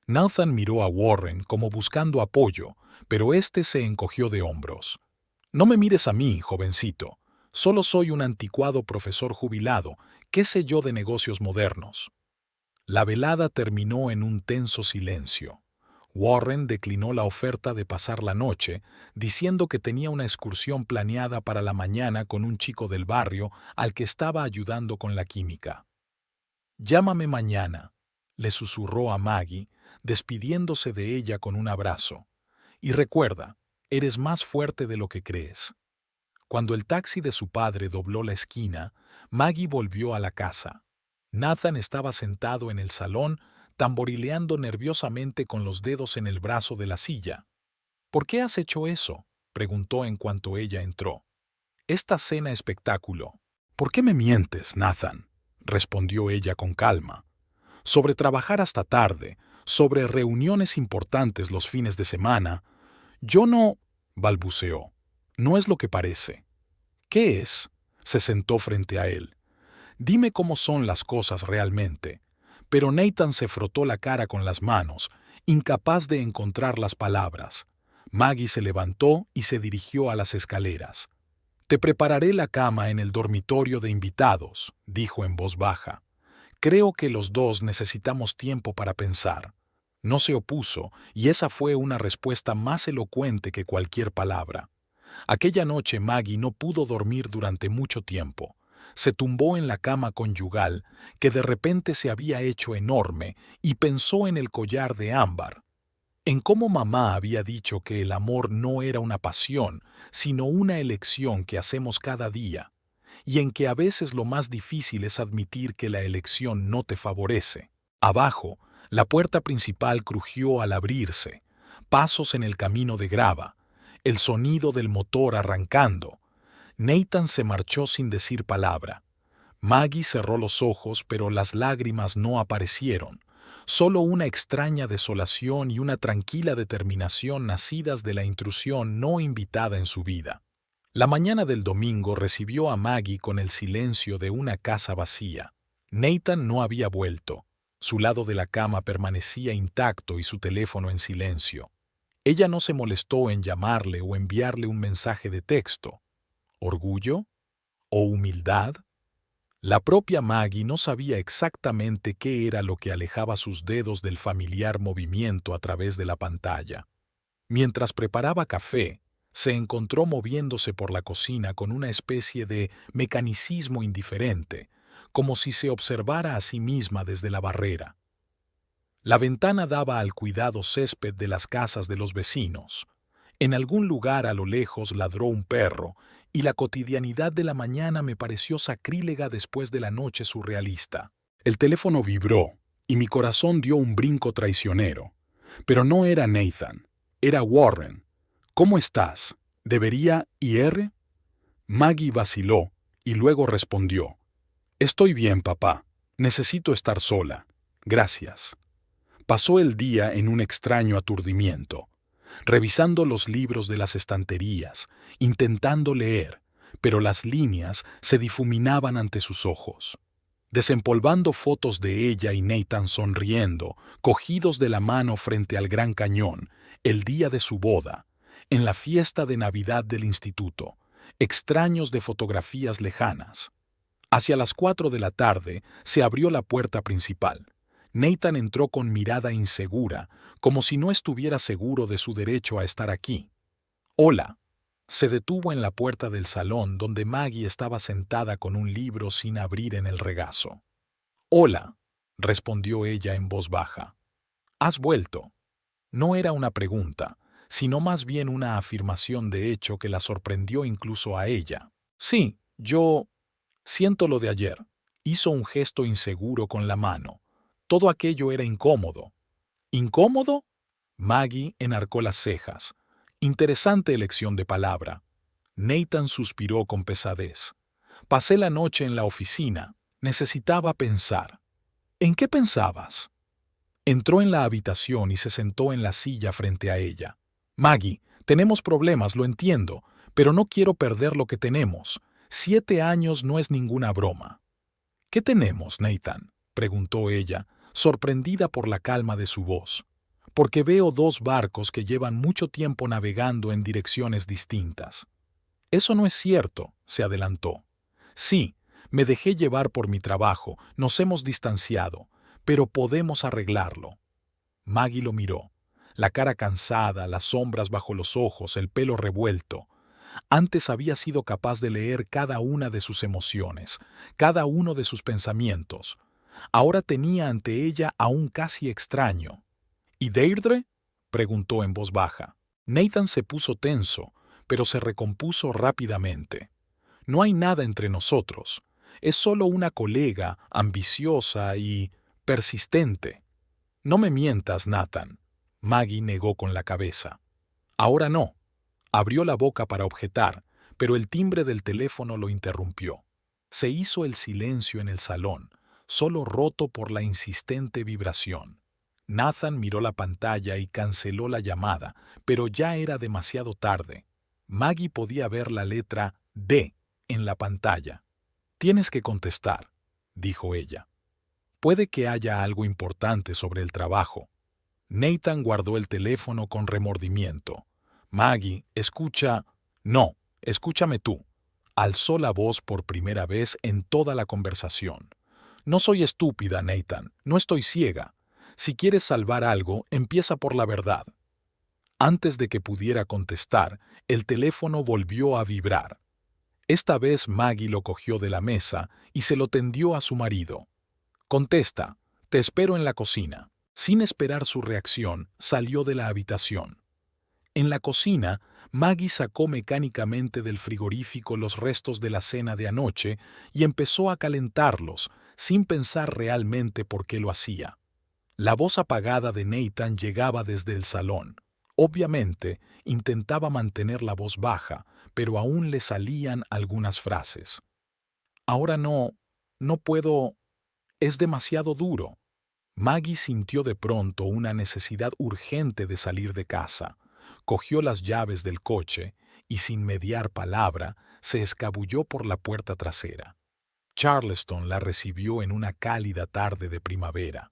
Nathan miró a Warren como buscando apoyo, pero éste se encogió de hombros. «No me mires a mí, jovencito. Solo soy un anticuado profesor jubilado. ¿Qué sé yo de negocios modernos?» La velada terminó en un tenso silencio. Warren declinó la oferta de pasar la noche, diciendo que tenía una excursión planeada para la mañana con un chico del barrio al que estaba ayudando con la química. «Llámame mañana», le susurró a Maggie, despidiéndose de ella con un abrazo. «Y recuerda, eres más fuerte de lo que crees». Cuando el taxi de su padre dobló la esquina, Maggie volvió a la casa. Nathan estaba sentado en el salón, tamborileando nerviosamente con los dedos en el brazo de la silla. «¿Por qué has hecho eso?», preguntó en cuanto ella entró. «Esta cena espectáculo». «¿Por qué me mientes, Nathan?», respondió ella con calma. «Sobre trabajar hasta tarde, sobre reuniones importantes los fines de semana». «Yo no», balbuceó. «No es lo que parece». «¿Qué es?». Se sentó frente a él. «Dime cómo son las cosas realmente». Pero Nathan se frotó la cara con las manos, incapaz de encontrar las palabras. Maggie se levantó y se dirigió a las escaleras. «Te prepararé la cama en el dormitorio de invitados», dijo en voz baja. «Creo que los dos necesitamos tiempo para pensar». No se opuso, y esa fue una respuesta más elocuente que cualquier palabra. Aquella noche Maggie no pudo dormir durante mucho tiempo. Se tumbó en la cama conyugal, que de repente se había hecho enorme, y pensó en el collar de ámbar, en cómo mamá había dicho que el amor no era una pasión, sino una elección que hacemos cada día, y en que a veces lo más difícil es admitir que la elección no te favorece. Abajo, la puerta principal crujió al abrirse, pasos en el camino de grava, el sonido del motor arrancando. Nathan se marchó sin decir palabra. Maggie cerró los ojos, pero las lágrimas no aparecieron. solo una extraña desolación y una tranquila determinación nacidas de la intrusión no invitada en su vida. La mañana del domingo recibió a Maggie con el silencio de una casa vacía. Nathan no había vuelto. Su lado de la cama permanecía intacto y su teléfono en silencio. Ella no se molestó en llamarle o enviarle un mensaje de texto. ¿Orgullo? ¿O humildad? La propia Maggie no sabía exactamente qué era lo que alejaba sus dedos del familiar movimiento a través de la pantalla. Mientras preparaba café, se encontró moviéndose por la cocina con una especie de mecanicismo indiferente, como si se observara a sí misma desde la barrera. La ventana daba al cuidado césped de las casas de los vecinos. En algún lugar a lo lejos ladró un perro, y la cotidianidad de la mañana me pareció sacrílega después de la noche surrealista. El teléfono vibró, y mi corazón dio un brinco traicionero. Pero no era Nathan, era Warren. ¿Cómo estás? ¿Debería ir? Maggie vaciló, y luego respondió. Estoy bien, papá. Necesito estar sola. Gracias. Pasó el día en un extraño aturdimiento, revisando los libros de las estanterías, intentando leer, pero las líneas se difuminaban ante sus ojos. Desempolvando fotos de ella y Nathan sonriendo, cogidos de la mano frente al Gran Cañón, el día de su boda, en la fiesta de Navidad del instituto, extraños de fotografías lejanas. Hacia las 4 de la tarde se abrió la puerta principal. Nathan entró con mirada insegura, como si no estuviera seguro de su derecho a estar aquí. «Hola». Se detuvo en la puerta del salón donde Maggie estaba sentada con un libro sin abrir en el regazo. «Hola», respondió ella en voz baja. «¿Has vuelto?» No era una pregunta, sino más bien una afirmación de hecho que la sorprendió incluso a ella. «Sí, yo siento lo de ayer». Hizo un gesto inseguro con la mano. Todo aquello era incómodo. ¿Incómodo? Maggie enarcó las cejas. Interesante elección de palabra. Nathan suspiró con pesadez. Pasé la noche en la oficina. Necesitaba pensar. ¿En qué pensabas? Entró en la habitación y se sentó en la silla frente a ella. Maggie, tenemos problemas, lo entiendo, pero no quiero perder lo que tenemos. 7 años no es ninguna broma. ¿Qué tenemos, Nathan?, preguntó ella, sorprendida por la calma de su voz. Porque veo 2 barcos que llevan mucho tiempo navegando en direcciones distintas. Eso no es cierto, se adelantó. Sí, me dejé llevar por mi trabajo, nos hemos distanciado, pero podemos arreglarlo. Maggie lo miró, la cara cansada, las sombras bajo los ojos, el pelo revuelto. Antes había sido capaz de leer cada una de sus emociones, cada uno de sus pensamientos. Ahora tenía ante ella a un casi extraño. ¿Y Deirdre?, preguntó en voz baja. Nathan se puso tenso, pero se recompuso rápidamente. No hay nada entre nosotros. Es solo una colega ambiciosa y persistente. No me mientas, Nathan. Maggie negó con la cabeza. Ahora no. Abrió la boca para objetar, pero el timbre del teléfono lo interrumpió. Se hizo el silencio en el salón, solo roto por la insistente vibración. Nathan miró la pantalla y canceló la llamada, pero ya era demasiado tarde. Maggie podía ver la letra D en la pantalla. «Tienes que contestar», dijo ella. «Puede que haya algo importante sobre el trabajo». Nathan guardó el teléfono con remordimiento. «Maggie, escucha». «No, escúchame tú». Alzó la voz por primera vez en toda la conversación. «No soy estúpida, Nathan, no estoy ciega. Si quieres salvar algo, empieza por la verdad». Antes de que pudiera contestar, el teléfono volvió a vibrar. Esta vez Maggie lo cogió de la mesa y se lo tendió a su marido. «Contesta, te espero en la cocina». Sin esperar su reacción, salió de la habitación. En la cocina, Maggie sacó mecánicamente del frigorífico los restos de la cena de anoche y empezó a calentarlos, sin pensar realmente por qué lo hacía. La voz apagada de Nathan llegaba desde el salón. Obviamente, intentaba mantener la voz baja, pero aún le salían algunas frases. «Ahora no puedo, es demasiado duro». Maggie sintió de pronto una necesidad urgente de salir de casa. Cogió las llaves del coche y, sin mediar palabra, se escabulló por la puerta trasera. Charleston la recibió en una cálida tarde de primavera.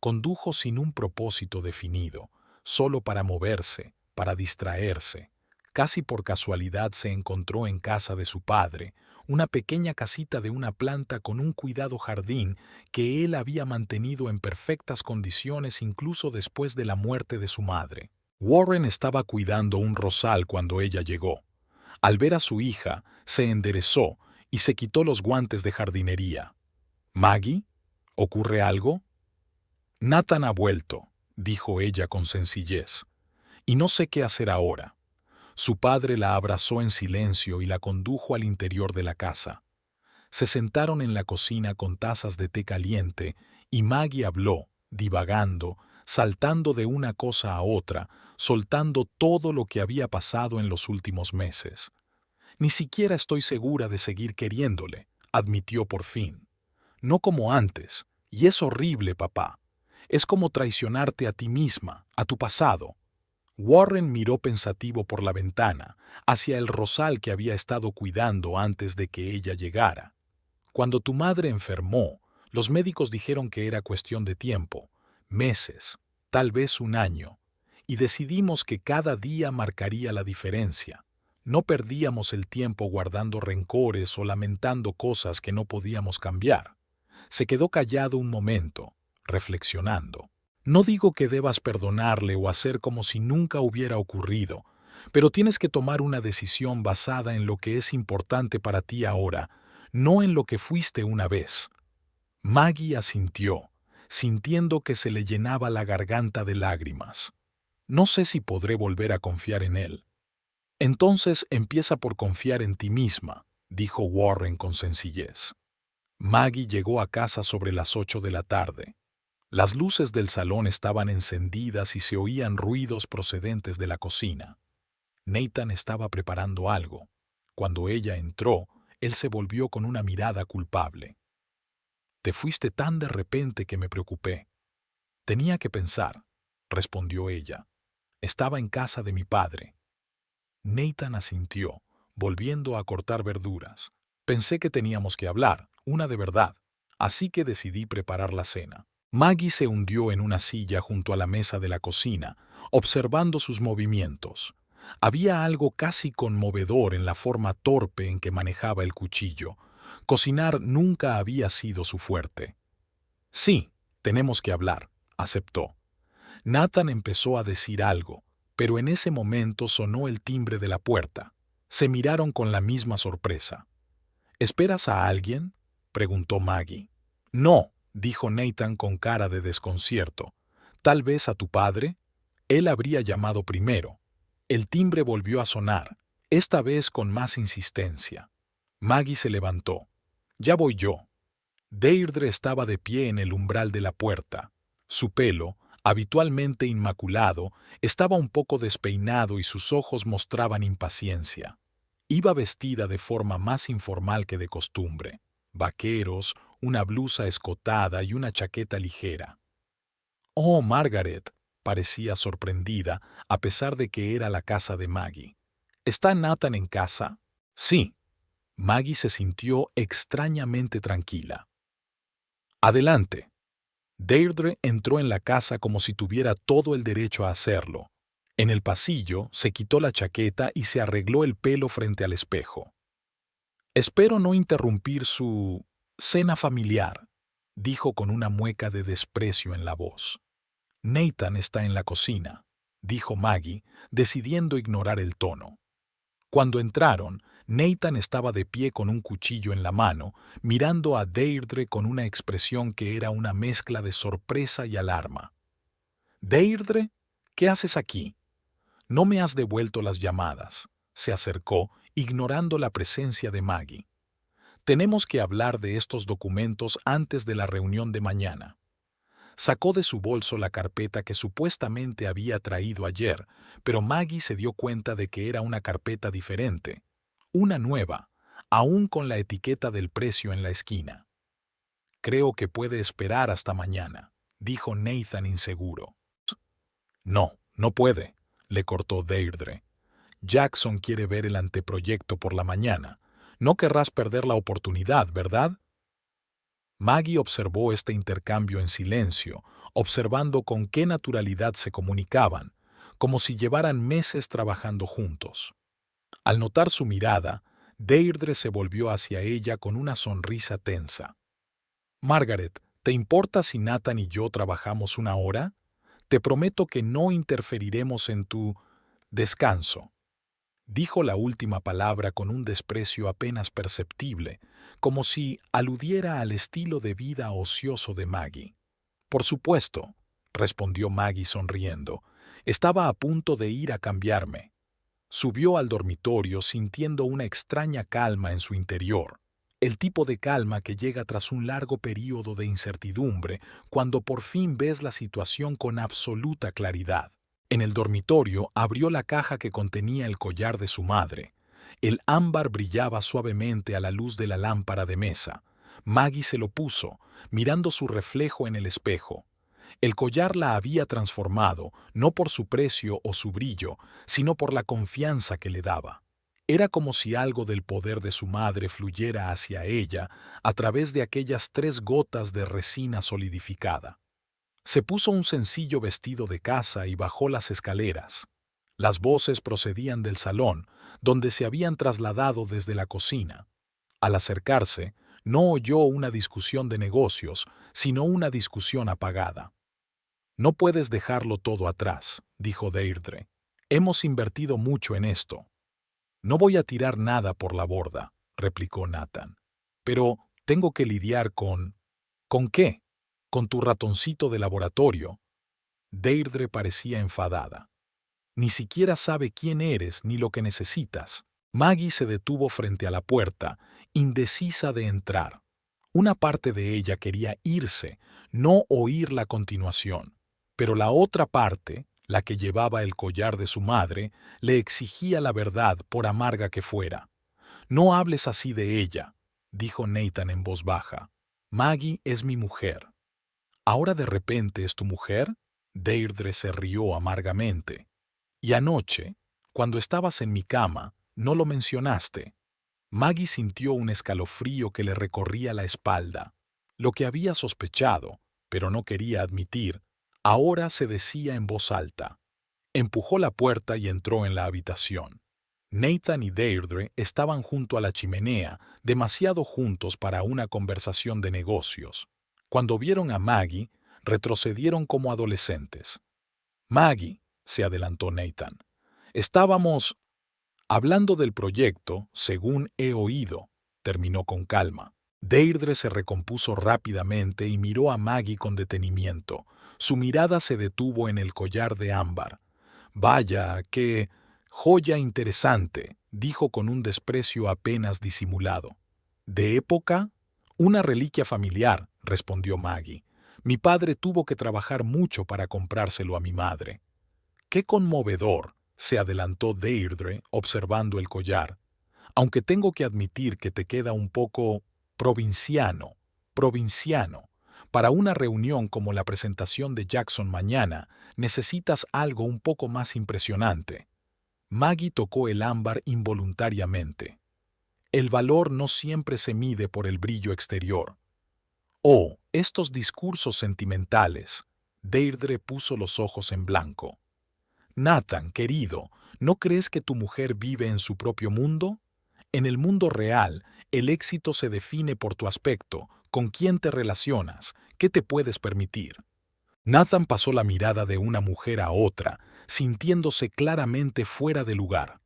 Condujo sin un propósito definido, solo para moverse, para distraerse. Casi por casualidad se encontró en casa de su padre, una pequeña casita de una planta con un cuidado jardín que él había mantenido en perfectas condiciones incluso después de la muerte de su madre. Warren estaba cuidando un rosal cuando ella llegó. Al ver a su hija, se enderezó y se quitó los guantes de jardinería. «¿Maggie? ¿Ocurre algo?» «Nathan ha vuelto», dijo ella con sencillez, «y no sé qué hacer ahora». Su padre la abrazó en silencio y la condujo al interior de la casa. Se sentaron en la cocina con tazas de té caliente y Maggie habló, divagando, saltando de una cosa a otra, soltando todo lo que había pasado en los últimos meses. «Ni siquiera estoy segura de seguir queriéndole», admitió por fin. «No como antes, y es horrible, papá. Es como traicionarte a ti misma, a tu pasado». Warren miró pensativo por la ventana, hacia el rosal que había estado cuidando antes de que ella llegara. «Cuando tu madre enfermó, los médicos dijeron que era cuestión de tiempo, meses, tal vez un año, y decidimos que cada día marcaría la diferencia. No perdíamos el tiempo guardando rencores o lamentando cosas que no podíamos cambiar». Se quedó callado un momento, reflexionando. «No digo que debas perdonarle o hacer como si nunca hubiera ocurrido, pero tienes que tomar una decisión basada en lo que es importante para ti ahora, no en lo que fuiste una vez». Maggie asintió, sintiendo que se le llenaba la garganta de lágrimas. «No sé si podré volver a confiar en él». «Entonces empieza por confiar en ti misma», dijo Warren con sencillez. Maggie llegó a casa sobre las 8 de la tarde. Las luces del salón estaban encendidas y se oían ruidos procedentes de la cocina. Nathan estaba preparando algo. Cuando ella entró, él se volvió con una mirada culpable. «Te fuiste tan de repente que me preocupé». «Tenía que pensar», respondió ella. «Estaba en casa de mi padre». Nathan asintió, volviendo a cortar verduras. «Pensé que teníamos que hablar, una de verdad, así que decidí preparar la cena». Maggie se hundió en una silla junto a la mesa de la cocina, observando sus movimientos. Había algo casi conmovedor en la forma torpe en que manejaba el cuchillo. Cocinar nunca había sido su fuerte. «Sí, tenemos que hablar», aceptó. Nathan empezó a decir algo, pero en ese momento sonó el timbre de la puerta. Se miraron con la misma sorpresa. «¿Esperas a alguien?», preguntó Maggie. «No», dijo Nathan con cara de desconcierto. «¿Tal vez a tu padre?» Él habría llamado primero. El timbre volvió a sonar, esta vez con más insistencia. Maggie se levantó. «Ya voy yo». Deirdre estaba de pie en el umbral de la puerta. Su pelo, habitualmente inmaculado, estaba un poco despeinado y sus ojos mostraban impaciencia. Iba vestida de forma más informal que de costumbre. Vaqueros, una blusa escotada y una chaqueta ligera. «Oh, Margaret», parecía sorprendida, a pesar de que era la casa de Maggie. «¿Está Nathan en casa?» «Sí». Maggie se sintió extrañamente tranquila. «Adelante». Deirdre entró en la casa como si tuviera todo el derecho a hacerlo. En el pasillo se quitó la chaqueta y se arregló el pelo frente al espejo. «Espero no interrumpir su cena familiar», dijo con una mueca de desprecio en la voz. «Nathan está en la cocina», dijo Maggie, decidiendo ignorar el tono. Cuando entraron, Nathan estaba de pie con un cuchillo en la mano, mirando a Deirdre con una expresión que era una mezcla de sorpresa y alarma. «Deirdre, ¿qué haces aquí? No me has devuelto las llamadas», se acercó, ignorando la presencia de Maggie. «Tenemos que hablar de estos documentos antes de la reunión de mañana». Sacó de su bolso la carpeta que supuestamente había traído ayer, pero Maggie se dio cuenta de que era una carpeta diferente, una nueva, aún con la etiqueta del precio en la esquina. «Creo que puede esperar hasta mañana», dijo Nathan inseguro. No, no puede, le cortó Deirdre. Jackson quiere ver el anteproyecto por la mañana. No querrás perder la oportunidad, ¿verdad? Maggie observó este intercambio en silencio, observando con qué naturalidad se comunicaban, como si llevaran meses trabajando juntos. Al notar su mirada, Deirdre se volvió hacia ella con una sonrisa tensa. Margaret, ¿te importa si Nathan y yo trabajamos una hora? Te prometo que no interferiremos en tu descanso. Dijo la última palabra con un desprecio apenas perceptible, como si aludiera al estilo de vida ocioso de Maggie. Por supuesto, respondió Maggie sonriendo. Estaba a punto de ir a cambiarme. Subió al dormitorio sintiendo una extraña calma en su interior, el tipo de calma que llega tras un largo período de incertidumbre cuando por fin ves la situación con absoluta claridad. En el dormitorio abrió la caja que contenía el collar de su madre. El ámbar brillaba suavemente a la luz de la lámpara de mesa. Maggie se lo puso, mirando su reflejo en el espejo. El collar la había transformado, no por su precio o su brillo, sino por la confianza que le daba. Era como si algo del poder de su madre fluyera hacia ella a través de aquellas 3 gotas de resina solidificada. Se puso un sencillo vestido de casa y bajó las escaleras. Las voces procedían del salón, donde se habían trasladado desde la cocina. Al acercarse, no oyó una discusión de negocios, sino una discusión apagada. No puedes dejarlo todo atrás, dijo Deirdre. Hemos invertido mucho en esto. No voy a tirar nada por la borda, replicó Nathan. Pero tengo que lidiar con... ¿Con qué? Con tu ratoncito de laboratorio. Deirdre parecía enfadada. Ni siquiera sabe quién eres ni lo que necesitas. Maggie se detuvo frente a la puerta, indecisa de entrar. Una parte de ella quería irse, no oír la continuación. Pero la otra parte, la que llevaba el collar de su madre, le exigía la verdad por amarga que fuera. No hables así de ella, dijo Nathan en voz baja. Maggie es mi mujer. ¿Ahora de repente es tu mujer? Deirdre se rió amargamente. Y anoche, cuando estabas en mi cama, no lo mencionaste. Maggie sintió un escalofrío que le recorría la espalda. Lo que había sospechado, pero no quería admitir, ahora se decía en voz alta. Empujó la puerta y entró en la habitación. Nathan y Deirdre estaban junto a la chimenea, demasiado juntos para una conversación de negocios. Cuando vieron a Maggie, retrocedieron como adolescentes. Maggie, se adelantó Nathan. Estábamos hablando del proyecto, según he oído, terminó con calma. Deirdre se recompuso rápidamente y miró a Maggie con detenimiento. Su mirada se detuvo en el collar de ámbar. Vaya, qué joya interesante, dijo con un desprecio apenas disimulado. ¿De época? Una reliquia familiar, respondió Maggie. Mi padre tuvo que trabajar mucho para comprárselo a mi madre. ¡Qué conmovedor!, se adelantó Deirdre, observando el collar. Aunque tengo que admitir que te queda un poco provinciano. Para una reunión como la presentación de Jackson mañana, necesitas algo un poco más impresionante. Maggie tocó el ámbar involuntariamente. El valor no siempre se mide por el brillo exterior. Oh, estos discursos sentimentales. Deirdre puso los ojos en blanco. Nathan, querido, ¿no crees que tu mujer vive en su propio mundo? En el mundo real, el éxito se define por tu aspecto, con quién te relacionas, qué te puedes permitir. Nathan pasó la mirada de una mujer a otra, sintiéndose claramente fuera de lugar.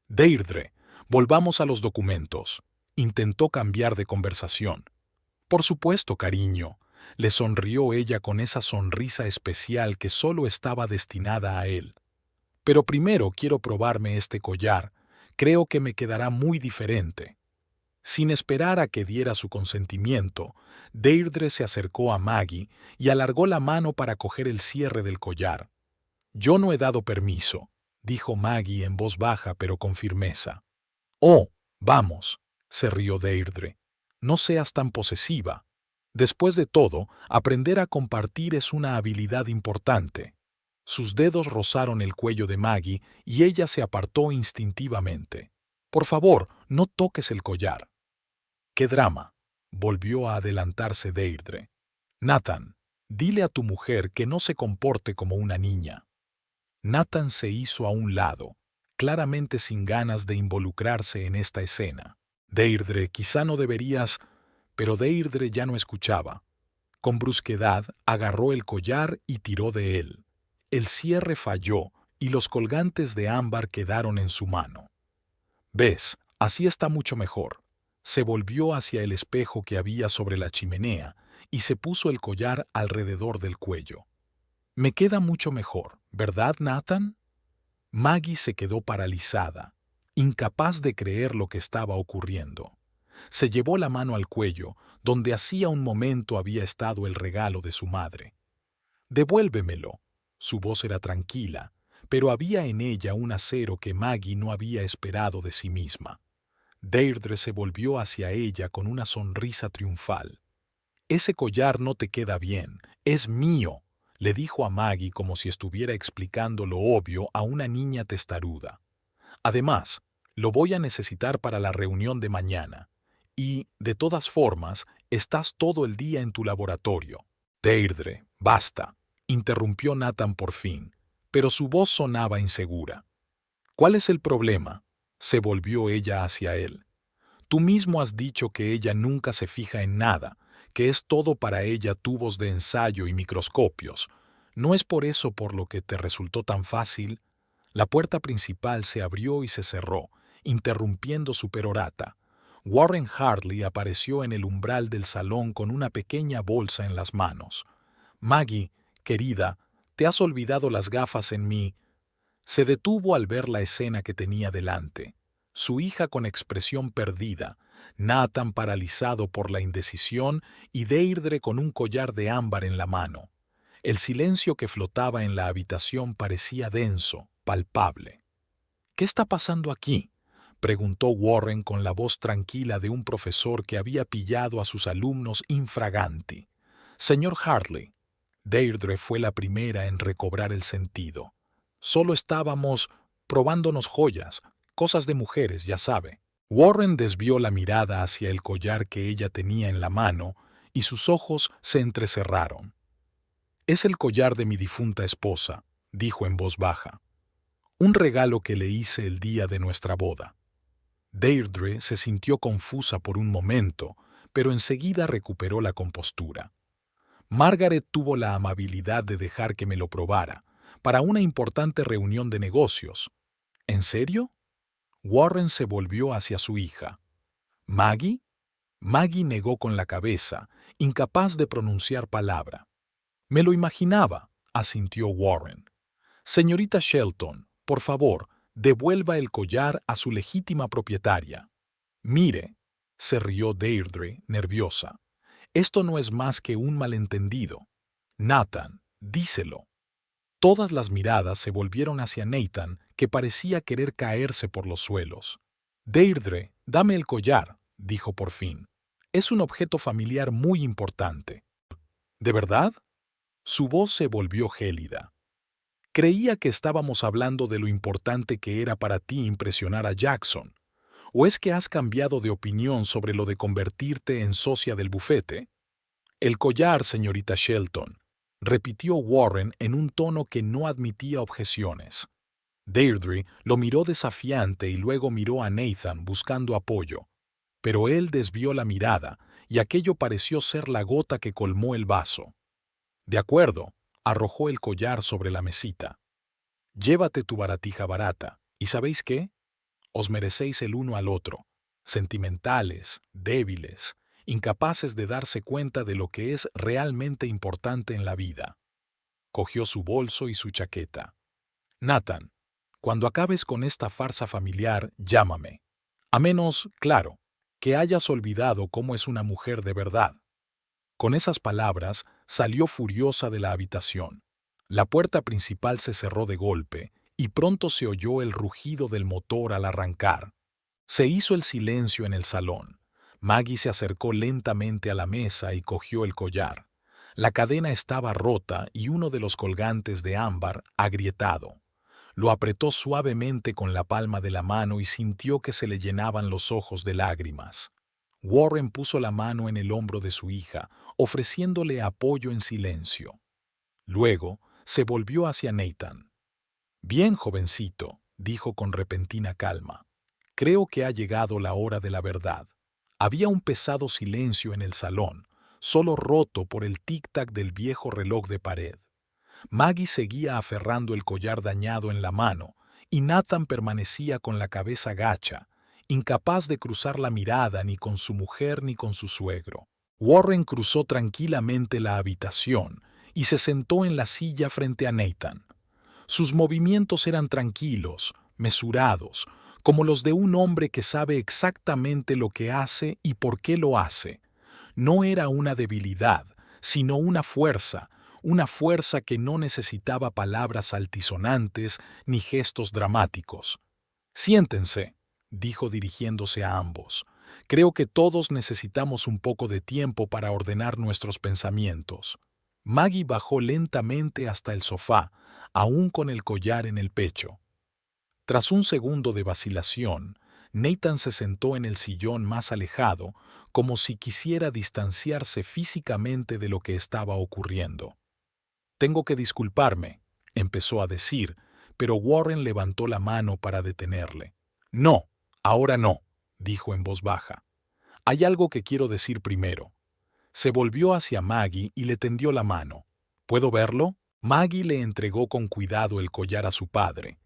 Deirdre, volvamos a los documentos. Intentó cambiar de conversación. Por supuesto, cariño. Le sonrió ella con esa sonrisa especial que solo estaba destinada a él. Pero primero quiero probarme este collar. Creo que me quedará muy diferente. Sin esperar a que diera su consentimiento, Deirdre se acercó a Maggie y alargó la mano para coger el cierre del collar. Yo no he dado permiso, dijo Maggie en voz baja pero con firmeza. Oh, vamos, se rió Deirdre. No seas tan posesiva. Después de todo, aprender a compartir es una habilidad importante. Sus dedos rozaron el cuello de Maggie y ella se apartó instintivamente. Por favor, no toques el collar. ¡Qué drama! Volvió a adelantarse Deirdre. Nathan, dile a tu mujer que no se comporte como una niña. Nathan se hizo a un lado, claramente sin ganas de involucrarse en esta escena. Deirdre, quizá no deberías... Pero Deirdre ya no escuchaba. Con brusquedad agarró el collar y tiró de él. El cierre falló y los colgantes de ámbar quedaron en su mano. «¿Ves? Así está mucho mejor». Se volvió hacia el espejo que había sobre la chimenea y se puso el collar alrededor del cuello. «Me queda mucho mejor, ¿verdad, Nathan?» Maggie se quedó paralizada, incapaz de creer lo que estaba ocurriendo. Se llevó la mano al cuello, donde hacía un momento había estado el regalo de su madre. «Devuélvemelo». Su voz era tranquila, pero había en ella un acero que Maggie no había esperado de sí misma. Deirdre se volvió hacia ella con una sonrisa triunfal. «Ese collar no te queda bien, es mío», le dijo a Maggie como si estuviera explicando lo obvio a una niña testaruda. «Además, lo voy a necesitar para la reunión de mañana. Y, de todas formas, estás todo el día en tu laboratorio». «Deirdre, basta», interrumpió Nathan por fin, pero su voz sonaba insegura. «¿Cuál es el problema?», se volvió ella hacia él. «Tú mismo has dicho que ella nunca se fija en nada, que es todo para ella tubos de ensayo y microscopios. ¿No es por eso por lo que te resultó tan fácil?» La puerta principal se abrió y se cerró, interrumpiendo su perorata. Warren Hartley apareció en el umbral del salón con una pequeña bolsa en las manos. «Maggie, querida, te has olvidado las gafas en mí». Se detuvo al ver la escena que tenía delante. Su hija con expresión perdida, Nathan paralizado por la indecisión y Deirdre con un collar de ámbar en la mano. El silencio que flotaba en la habitación parecía denso, palpable. «¿Qué está pasando aquí?», preguntó Warren con la voz tranquila de un profesor que había pillado a sus alumnos infraganti. «Señor Hartley». Deirdre fue la primera en recobrar el sentido. «Solo estábamos probándonos joyas, cosas de mujeres, ya sabe». Warren desvió la mirada hacia el collar que ella tenía en la mano y sus ojos se entrecerraron. «Es el collar de mi difunta esposa», dijo en voz baja. «Un regalo que le hice el día de nuestra boda». Deirdre se sintió confusa por un momento, pero enseguida recuperó la compostura. «Margaret tuvo la amabilidad de dejar que me lo probara, para una importante reunión de negocios». «¿En serio?». Warren se volvió hacia su hija. «¿Maggie?». Maggie negó con la cabeza, incapaz de pronunciar palabra. «Me lo imaginaba», asintió Warren. «Señorita Shelton, por favor, devuelva el collar a su legítima propietaria». «Mire», se rió Deirdre, nerviosa, «esto no es más que un malentendido. Nathan, díselo». Todas las miradas se volvieron hacia Nathan, que parecía querer caerse por los suelos. «Deirdre, dame el collar», dijo por fin. «Es un objeto familiar muy importante». «¿De verdad?». Su voz se volvió gélida. «Creía que estábamos hablando de lo importante que era para ti impresionar a Jackson. ¿O es que has cambiado de opinión sobre lo de convertirte en socia del bufete?». «El collar, señorita Shelton», repitió Warren en un tono que no admitía objeciones. Deirdre lo miró desafiante y luego miró a Nathan buscando apoyo. Pero él desvió la mirada y aquello pareció ser la gota que colmó el vaso. «De acuerdo», arrojó el collar sobre la mesita. «Llévate tu baratija barata, ¿y sabéis qué? Os merecéis el uno al otro, sentimentales, débiles, incapaces de darse cuenta de lo que es realmente importante en la vida». Cogió su bolso y su chaqueta. «Nathan, cuando acabes con esta farsa familiar, llámame. A menos, claro, que hayas olvidado cómo es una mujer de verdad». Con esas palabras, salió furiosa de la habitación. La puerta principal se cerró de golpe y pronto se oyó el rugido del motor al arrancar. Se hizo el silencio en el salón. Maggie se acercó lentamente a la mesa y cogió el collar. La cadena estaba rota y uno de los colgantes de ámbar agrietado. Lo apretó suavemente con la palma de la mano y sintió que se le llenaban los ojos de lágrimas. Warren puso la mano en el hombro de su hija, ofreciéndole apoyo en silencio. Luego se volvió hacia Nathan. «Bien, jovencito», dijo con repentina calma. «Creo que ha llegado la hora de la verdad». Había un pesado silencio en el salón, solo roto por el tic-tac del viejo reloj de pared. Maggie seguía aferrando el collar dañado en la mano, y Nathan permanecía con la cabeza gacha, incapaz de cruzar la mirada ni con su mujer ni con su suegro. Warren cruzó tranquilamente la habitación y se sentó en la silla frente a Nathan. Sus movimientos eran tranquilos, mesurados, como los de un hombre que sabe exactamente lo que hace y por qué lo hace. No era una debilidad, sino una fuerza que no necesitaba palabras altisonantes ni gestos dramáticos. «Siéntense», dijo dirigiéndose a ambos. «Creo que todos necesitamos un poco de tiempo para ordenar nuestros pensamientos». Maggie bajó lentamente hasta el sofá, aún con el collar en el pecho. Tras un segundo de vacilación, Nathan se sentó en el sillón más alejado, como si quisiera distanciarse físicamente de lo que estaba ocurriendo. «Tengo que disculparme», empezó a decir, pero Warren levantó la mano para detenerle. «No, ahora no», dijo en voz baja. «Hay algo que quiero decir primero». Se volvió hacia Maggie y le tendió la mano. «¿Puedo verlo?». Maggie le entregó con cuidado el collar a su padre.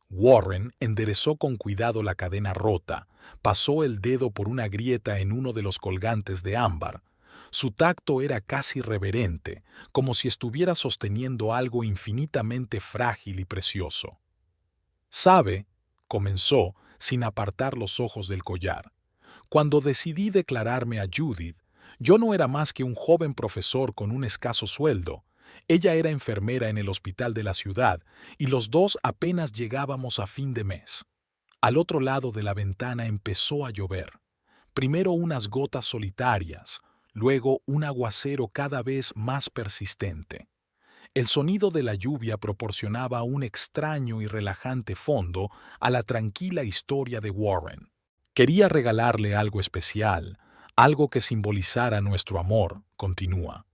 Warren enderezó con cuidado la cadena rota, pasó el dedo por una grieta en uno de los colgantes de ámbar. Su tacto era casi reverente, como si estuviera sosteniendo algo infinitamente frágil y precioso. «Sabe», comenzó, sin apartar los ojos del collar, «cuando decidí declararme a Judith, yo no era más que un joven profesor con un escaso sueldo. Ella era enfermera en el hospital de la ciudad y los dos apenas llegábamos a fin de mes. Al otro lado de la ventana empezó a llover. Primero unas gotas solitarias, luego un aguacero cada vez más persistente. El sonido de la lluvia proporcionaba un extraño y relajante fondo a la tranquila historia de Warren. Quería regalarle algo especial, algo que simbolizara nuestro amor, continúa.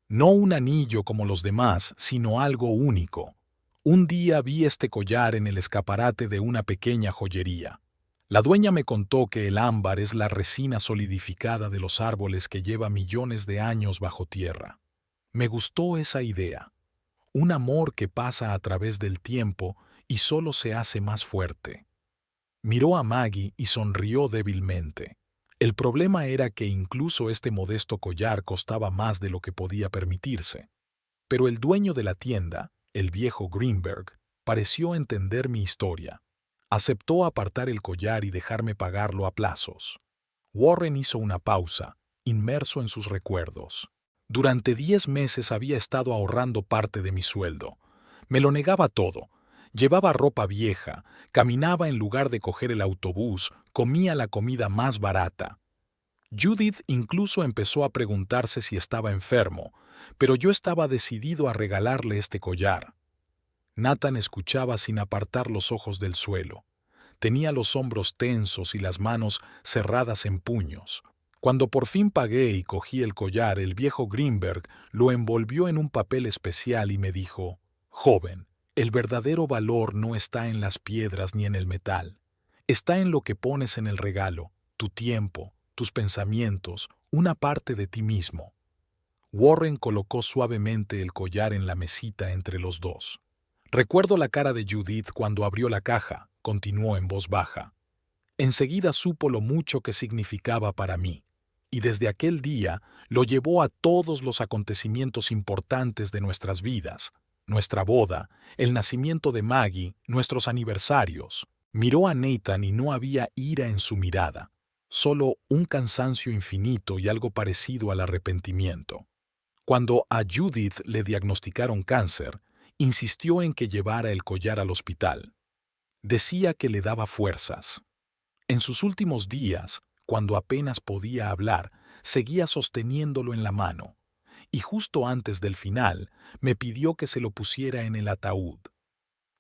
No un anillo como los demás, sino algo único. Un día vi este collar en el escaparate de una pequeña joyería. La dueña me contó que el ámbar es la resina solidificada de los árboles que lleva millones de años bajo tierra. Me gustó esa idea. Un amor que pasa a través del tiempo y solo se hace más fuerte. Miró a Maggie y sonrió débilmente. El problema era que incluso este modesto collar costaba más de lo que podía permitirse. Pero el dueño de la tienda, el viejo Greenberg, pareció entender mi historia. Aceptó apartar el collar y dejarme pagarlo a plazos. Warren hizo una pausa, inmerso en sus recuerdos. Durante 10 meses había estado ahorrando parte de mi sueldo. Me lo negaba todo. Llevaba ropa vieja, caminaba en lugar de coger el autobús, comía la comida más barata. Judith incluso empezó a preguntarse si estaba enfermo, pero yo estaba decidido a regalarle este collar. Nathan escuchaba sin apartar los ojos del suelo. Tenía los hombros tensos y las manos cerradas en puños. Cuando por fin pagué y cogí el collar, el viejo Greenberg lo envolvió en un papel especial y me dijo: «Joven, el verdadero valor no está en las piedras ni en el metal. Está en lo que pones en el regalo, tu tiempo, tus pensamientos, una parte de ti mismo». Warren colocó suavemente el collar en la mesita entre los dos. «Recuerdo la cara de Judith cuando abrió la caja», continuó en voz baja. «Enseguida supo lo mucho que significaba para mí, y desde aquel día lo llevó a todos los acontecimientos importantes de nuestras vidas, nuestra boda, el nacimiento de Maggie, nuestros aniversarios». Miró a Nathan y no había ira en su mirada, solo un cansancio infinito y algo parecido al arrepentimiento. Cuando a Judith le diagnosticaron cáncer, insistió en que llevara el collar al hospital. Decía que le daba fuerzas. En sus últimos días, cuando apenas podía hablar, seguía sosteniéndolo en la mano, y justo antes del final me pidió que se lo pusiera en el ataúd.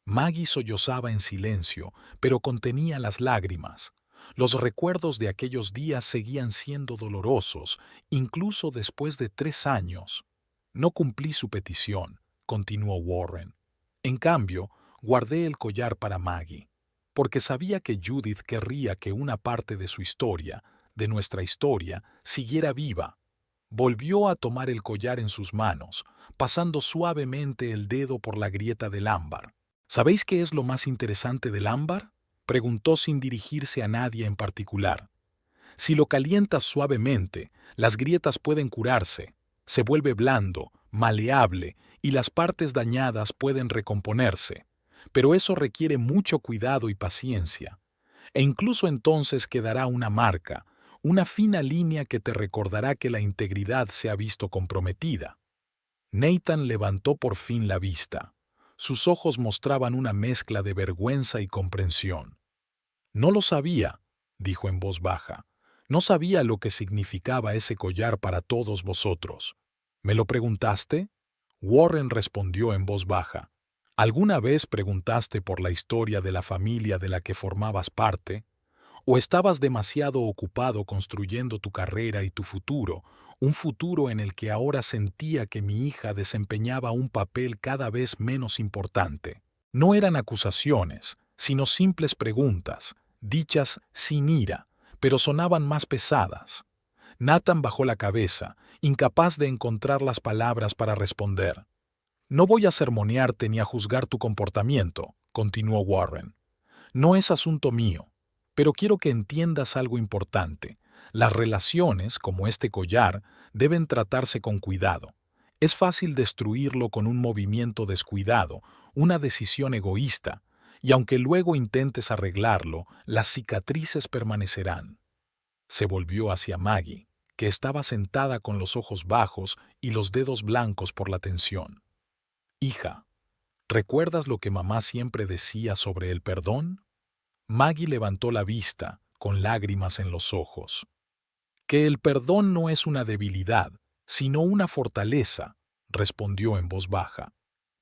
Maggie sollozaba en silencio, pero contenía las lágrimas. Los recuerdos de aquellos días seguían siendo dolorosos, incluso después de 3 años. No cumplí su petición, continuó Warren. En cambio, guardé el collar para Maggie, porque sabía que Judith querría que una parte de su historia, de nuestra historia, siguiera viva. Volvió a tomar el collar en sus manos, pasando suavemente el dedo por la grieta del ámbar. ¿Sabéis qué es lo más interesante del ámbar? Preguntó sin dirigirse a nadie en particular. Si lo calientas suavemente, las grietas pueden curarse, se vuelve blando, maleable y las partes dañadas pueden recomponerse. Pero eso requiere mucho cuidado y paciencia. E incluso entonces quedará una marca, una fina línea que te recordará que la integridad se ha visto comprometida. Nathan levantó por fin la vista. Sus ojos mostraban una mezcla de vergüenza y comprensión. No lo sabía, dijo en voz baja. No sabía lo que significaba ese collar para todos vosotros. ¿Me lo preguntaste? Warren respondió en voz baja. ¿Alguna vez preguntaste por la historia de la familia de la que formabas parte? ¿O estabas demasiado ocupado construyendo tu carrera y tu futuro, un futuro en el que ahora sentía que mi hija desempeñaba un papel cada vez menos importante? No eran acusaciones, sino simples preguntas, dichas sin ira, pero sonaban más pesadas. Nathan bajó la cabeza, incapaz de encontrar las palabras para responder. No voy a sermonearte ni a juzgar tu comportamiento, continuó Warren. No es asunto mío. Pero quiero que entiendas algo importante. Las relaciones, como este collar, deben tratarse con cuidado. Es fácil destruirlo con un movimiento descuidado, una decisión egoísta, y aunque luego intentes arreglarlo, las cicatrices permanecerán. Se volvió hacia Maggie, que estaba sentada con los ojos bajos y los dedos blancos por la tensión. Hija, ¿recuerdas lo que mamá siempre decía sobre el perdón? Maggie levantó la vista, con lágrimas en los ojos. Que el perdón no es una debilidad, sino una fortaleza, respondió en voz baja,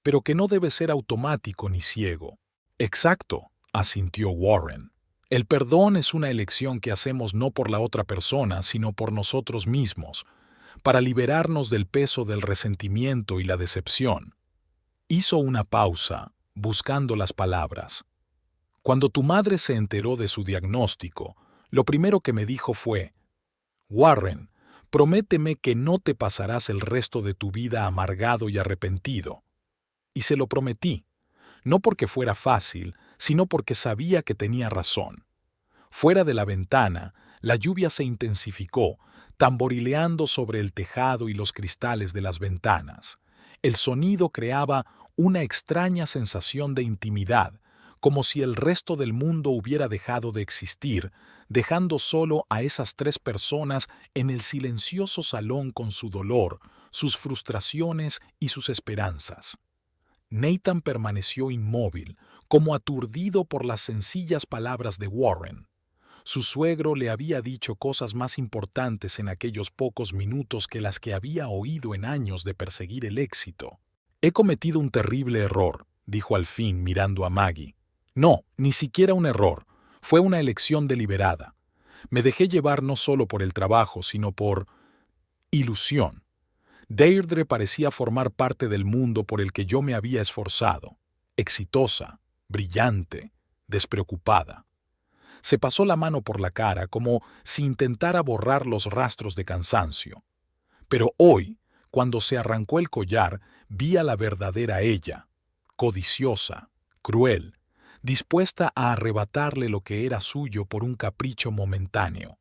pero que no debe ser automático ni ciego. Exacto, asintió Warren. El perdón es una elección que hacemos no por la otra persona, sino por nosotros mismos, para liberarnos del peso del resentimiento y la decepción. Hizo una pausa, buscando las palabras. Cuando tu madre se enteró de su diagnóstico, lo primero que me dijo fue: Warren, prométeme que no te pasarás el resto de tu vida amargado y arrepentido. Y se lo prometí, no porque fuera fácil, sino porque sabía que tenía razón. Fuera de la ventana, la lluvia se intensificó, tamborileando sobre el tejado y los cristales de las ventanas. El sonido creaba una extraña sensación de intimidad, como si el resto del mundo hubiera dejado de existir, dejando solo a esas 3 personas en el silencioso salón con su dolor, sus frustraciones y sus esperanzas. Nathan permaneció inmóvil, como aturdido por las sencillas palabras de Warren. Su suegro le había dicho cosas más importantes en aquellos pocos minutos que las que había oído en años de perseguir el éxito. He cometido un terrible error, dijo al fin mirando a Maggie. No, ni siquiera un error. Fue una elección deliberada. Me dejé llevar no solo por el trabajo, sino por ilusión. Deirdre parecía formar parte del mundo por el que yo me había esforzado. Exitosa, brillante, despreocupada. Se pasó la mano por la cara como si intentara borrar los rastros de cansancio. Pero hoy, cuando se arrancó el collar, vi a la verdadera ella, codiciosa, cruel, dispuesta a arrebatarle lo que era suyo por un capricho momentáneo.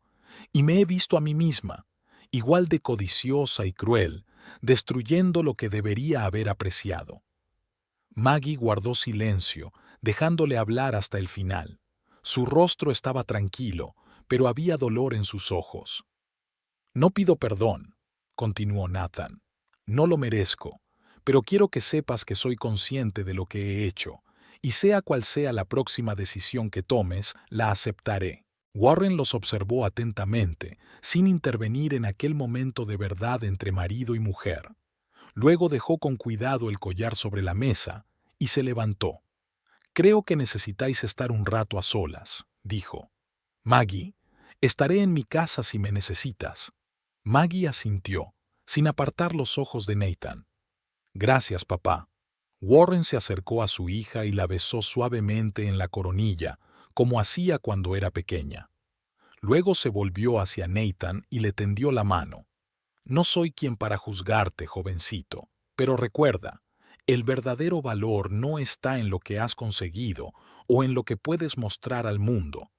Y me he visto a mí misma, igual de codiciosa y cruel, destruyendo lo que debería haber apreciado. Maggie guardó silencio, dejándole hablar hasta el final. Su rostro estaba tranquilo, pero había dolor en sus ojos. No pido perdón, continuó Nathan. No lo merezco, pero quiero que sepas que soy consciente de lo que he hecho, y sea cual sea la próxima decisión que tomes, la aceptaré. Warren los observó atentamente, sin intervenir en aquel momento de verdad entre marido y mujer. Luego dejó con cuidado el collar sobre la mesa y se levantó. «Creo que necesitáis estar un rato a solas», dijo. «Maggie, estaré en mi casa si me necesitas». Maggie asintió, sin apartar los ojos de Nathan. «Gracias, papá». Warren se acercó a su hija y la besó suavemente en la coronilla, como hacía cuando era pequeña. Luego se volvió hacia Nathan y le tendió la mano. «No soy quien para juzgarte, jovencito, pero recuerda, el verdadero valor no está en lo que has conseguido o en lo que puedes mostrar al mundo.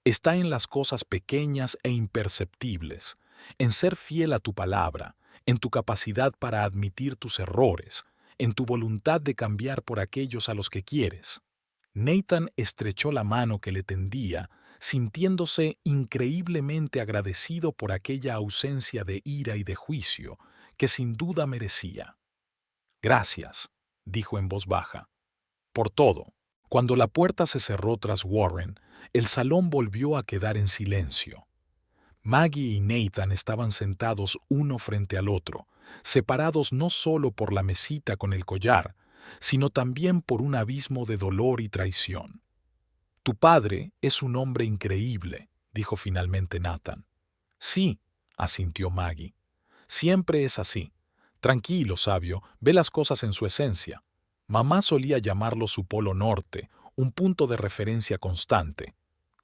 Está en las cosas pequeñas e imperceptibles, en ser fiel a tu palabra, en tu capacidad para admitir tus errores, en tu voluntad de cambiar por aquellos a los que quieres». Nathan estrechó la mano que le tendía, sintiéndose increíblemente agradecido por aquella ausencia de ira y de juicio que sin duda merecía. «Gracias», dijo en voz baja, «por todo». Cuando la puerta se cerró tras Warren, el salón volvió a quedar en silencio. Maggie y Nathan estaban sentados uno frente al otro, separados no solo por la mesita con el collar, sino también por un abismo de dolor y traición. «Tu padre es un hombre increíble», dijo finalmente Nathan. «Sí», asintió Maggie. «Siempre es así. Tranquilo, sabio, ve las cosas en su esencia. Mamá solía llamarlo su polo norte, un punto de referencia constante».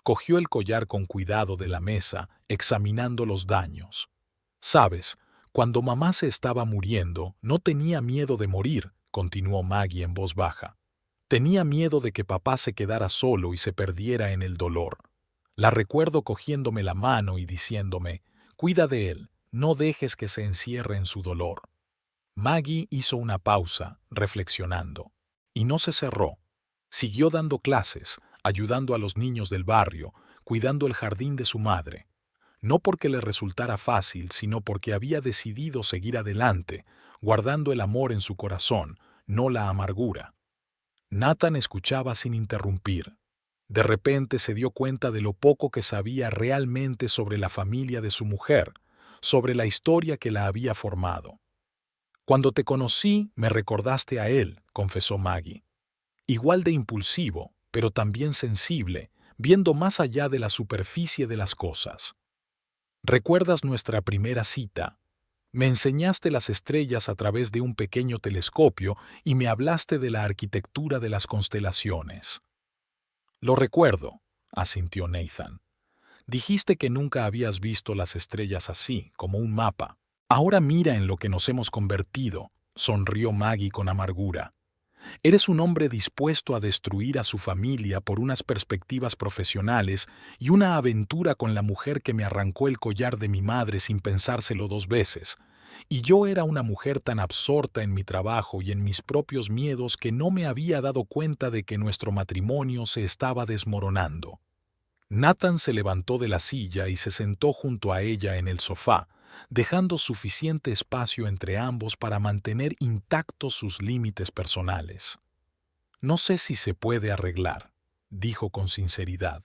Cogió el collar con cuidado de la mesa, examinando los daños. «Sabes, cuando mamá se estaba muriendo, no tenía miedo de morir», continuó Maggie en voz baja. «Tenía miedo de que papá se quedara solo y se perdiera en el dolor. La recuerdo cogiéndome la mano y diciéndome, cuida de él, no dejes que se encierre en su dolor». Maggie hizo una pausa, reflexionando. Y no se cerró. Siguió dando clases, ayudando a los niños del barrio, cuidando el jardín de su madre. No porque le resultara fácil, sino porque había decidido seguir adelante, guardando el amor en su corazón, no la amargura. Nathan escuchaba sin interrumpir. De repente se dio cuenta de lo poco que sabía realmente sobre la familia de su mujer, sobre la historia que la había formado. «Cuando te conocí, me recordaste a él», confesó Maggie. «Igual de impulsivo, pero también sensible, viendo más allá de la superficie de las cosas. ¿Recuerdas nuestra primera cita? Me enseñaste las estrellas a través de un pequeño telescopio y me hablaste de la arquitectura de las constelaciones». «Lo recuerdo», asintió Nathan. «Dijiste que nunca habías visto las estrellas así, como un mapa. Ahora mira en lo que nos hemos convertido», sonrió Maggie con amargura. «Eres un hombre dispuesto a destruir a su familia por unas perspectivas profesionales y una aventura con la mujer que me arrancó el collar de mi madre sin pensárselo 2 veces. Y yo era una mujer tan absorta en mi trabajo y en mis propios miedos que no me había dado cuenta de que nuestro matrimonio se estaba desmoronando». Nathan se levantó de la silla y se sentó junto a ella en el sofá, dejando suficiente espacio entre ambos para mantener intactos sus límites personales. «No sé si se puede arreglar», dijo con sinceridad.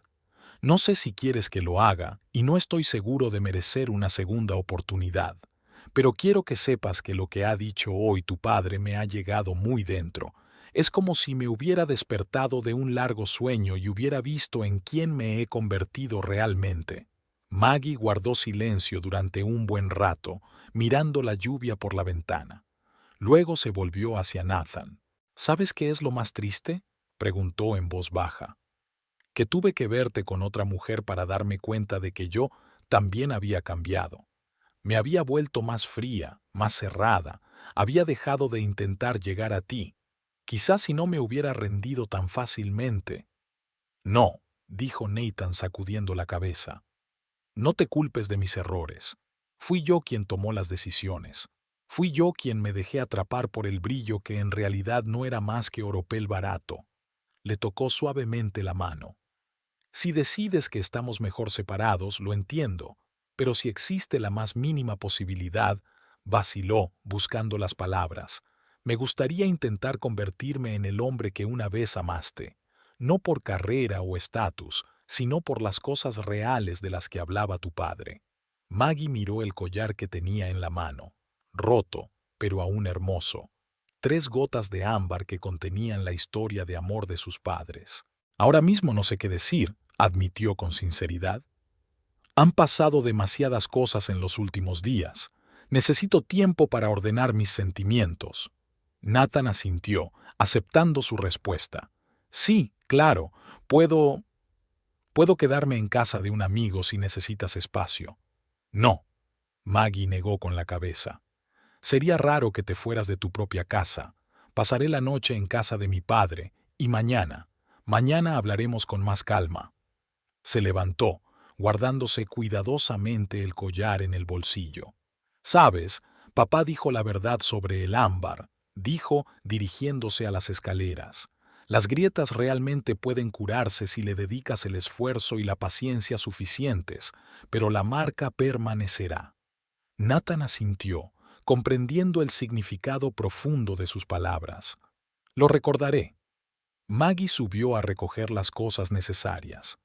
«No sé si quieres que lo haga y no estoy seguro de merecer una segunda oportunidad. Pero quiero que sepas que lo que ha dicho hoy tu padre me ha llegado muy dentro. Es como si me hubiera despertado de un largo sueño y hubiera visto en quién me he convertido realmente». Maggie guardó silencio durante un buen rato, mirando la lluvia por la ventana. Luego se volvió hacia Nathan. «¿Sabes qué es lo más triste?», preguntó en voz baja. «Que tuve que verte con otra mujer para darme cuenta de que yo también había cambiado. Me había vuelto más fría, más cerrada, había dejado de intentar llegar a ti. Quizás si no me hubiera rendido tan fácilmente». «No», dijo Nathan sacudiendo la cabeza. «No te culpes de mis errores. Fui yo quien tomó las decisiones. Fui yo quien me dejé atrapar por el brillo que en realidad no era más que oropel barato». Le tocó suavemente la mano. «Si decides que estamos mejor separados, lo entiendo, pero si existe la más mínima posibilidad», vaciló, buscando las palabras, «me gustaría intentar convertirme en el hombre que una vez amaste. No por carrera o estatus, sino por las cosas reales de las que hablaba tu padre. Maggie miró el collar que tenía en la mano, roto, pero aún hermoso. 3 gotas de ámbar que contenían la historia de amor de sus padres. Ahora mismo no sé qué decir, admitió con sinceridad. Han pasado demasiadas cosas en los últimos días. Necesito tiempo para ordenar mis sentimientos. Nathan asintió, aceptando su respuesta. Sí, claro, puedo quedarme en casa de un amigo si necesitas espacio. No, Maggie negó con la cabeza. Sería raro que te fueras de tu propia casa. Pasaré la noche en casa de mi padre, y mañana hablaremos con más calma. Se levantó, guardándose cuidadosamente el collar en el bolsillo. Sabes, papá dijo la verdad sobre el ámbar, dijo dirigiéndose a las escaleras. Las grietas realmente pueden curarse si le dedicas el esfuerzo y la paciencia suficientes, pero la marca permanecerá. Nathan asintió, comprendiendo el significado profundo de sus palabras. Lo recordaré. Maggie subió a recoger las cosas necesarias.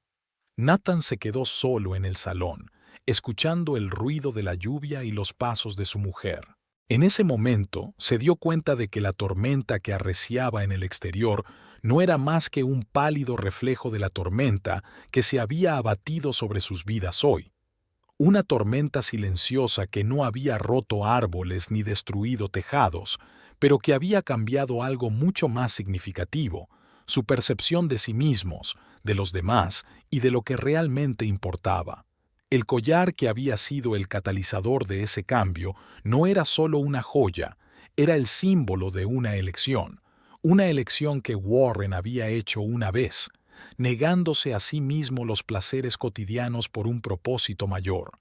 Nathan se quedó solo en el salón, escuchando el ruido de la lluvia y los pasos de su mujer. En ese momento se dio cuenta de que la tormenta que arreciaba en el exterior no era más que un pálido reflejo de la tormenta que se había abatido sobre sus vidas hoy. Una tormenta silenciosa que no había roto árboles ni destruido tejados, pero que había cambiado algo mucho más significativo, su percepción de sí mismos, de los demás y de lo que realmente importaba. El collar que había sido el catalizador de ese cambio no era solo una joya, era el símbolo de una elección que Warren había hecho una vez, negándose a sí mismo los placeres cotidianos por un propósito mayor,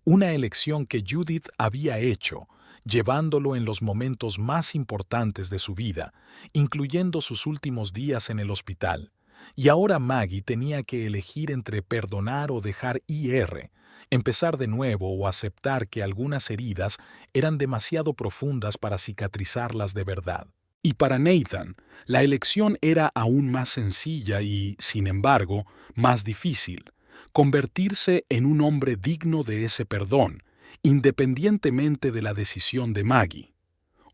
una elección que Judith había hecho, llevándolo en los momentos más importantes de su vida, incluyendo sus últimos días en el hospital. Y ahora Maggie tenía que elegir entre perdonar o dejar ir, empezar de nuevo o aceptar que algunas heridas eran demasiado profundas para cicatrizarlas de verdad. Y para Nathan, la elección era aún más sencilla y, sin embargo, más difícil: convertirse en un hombre digno de ese perdón, independientemente de la decisión de Maggie.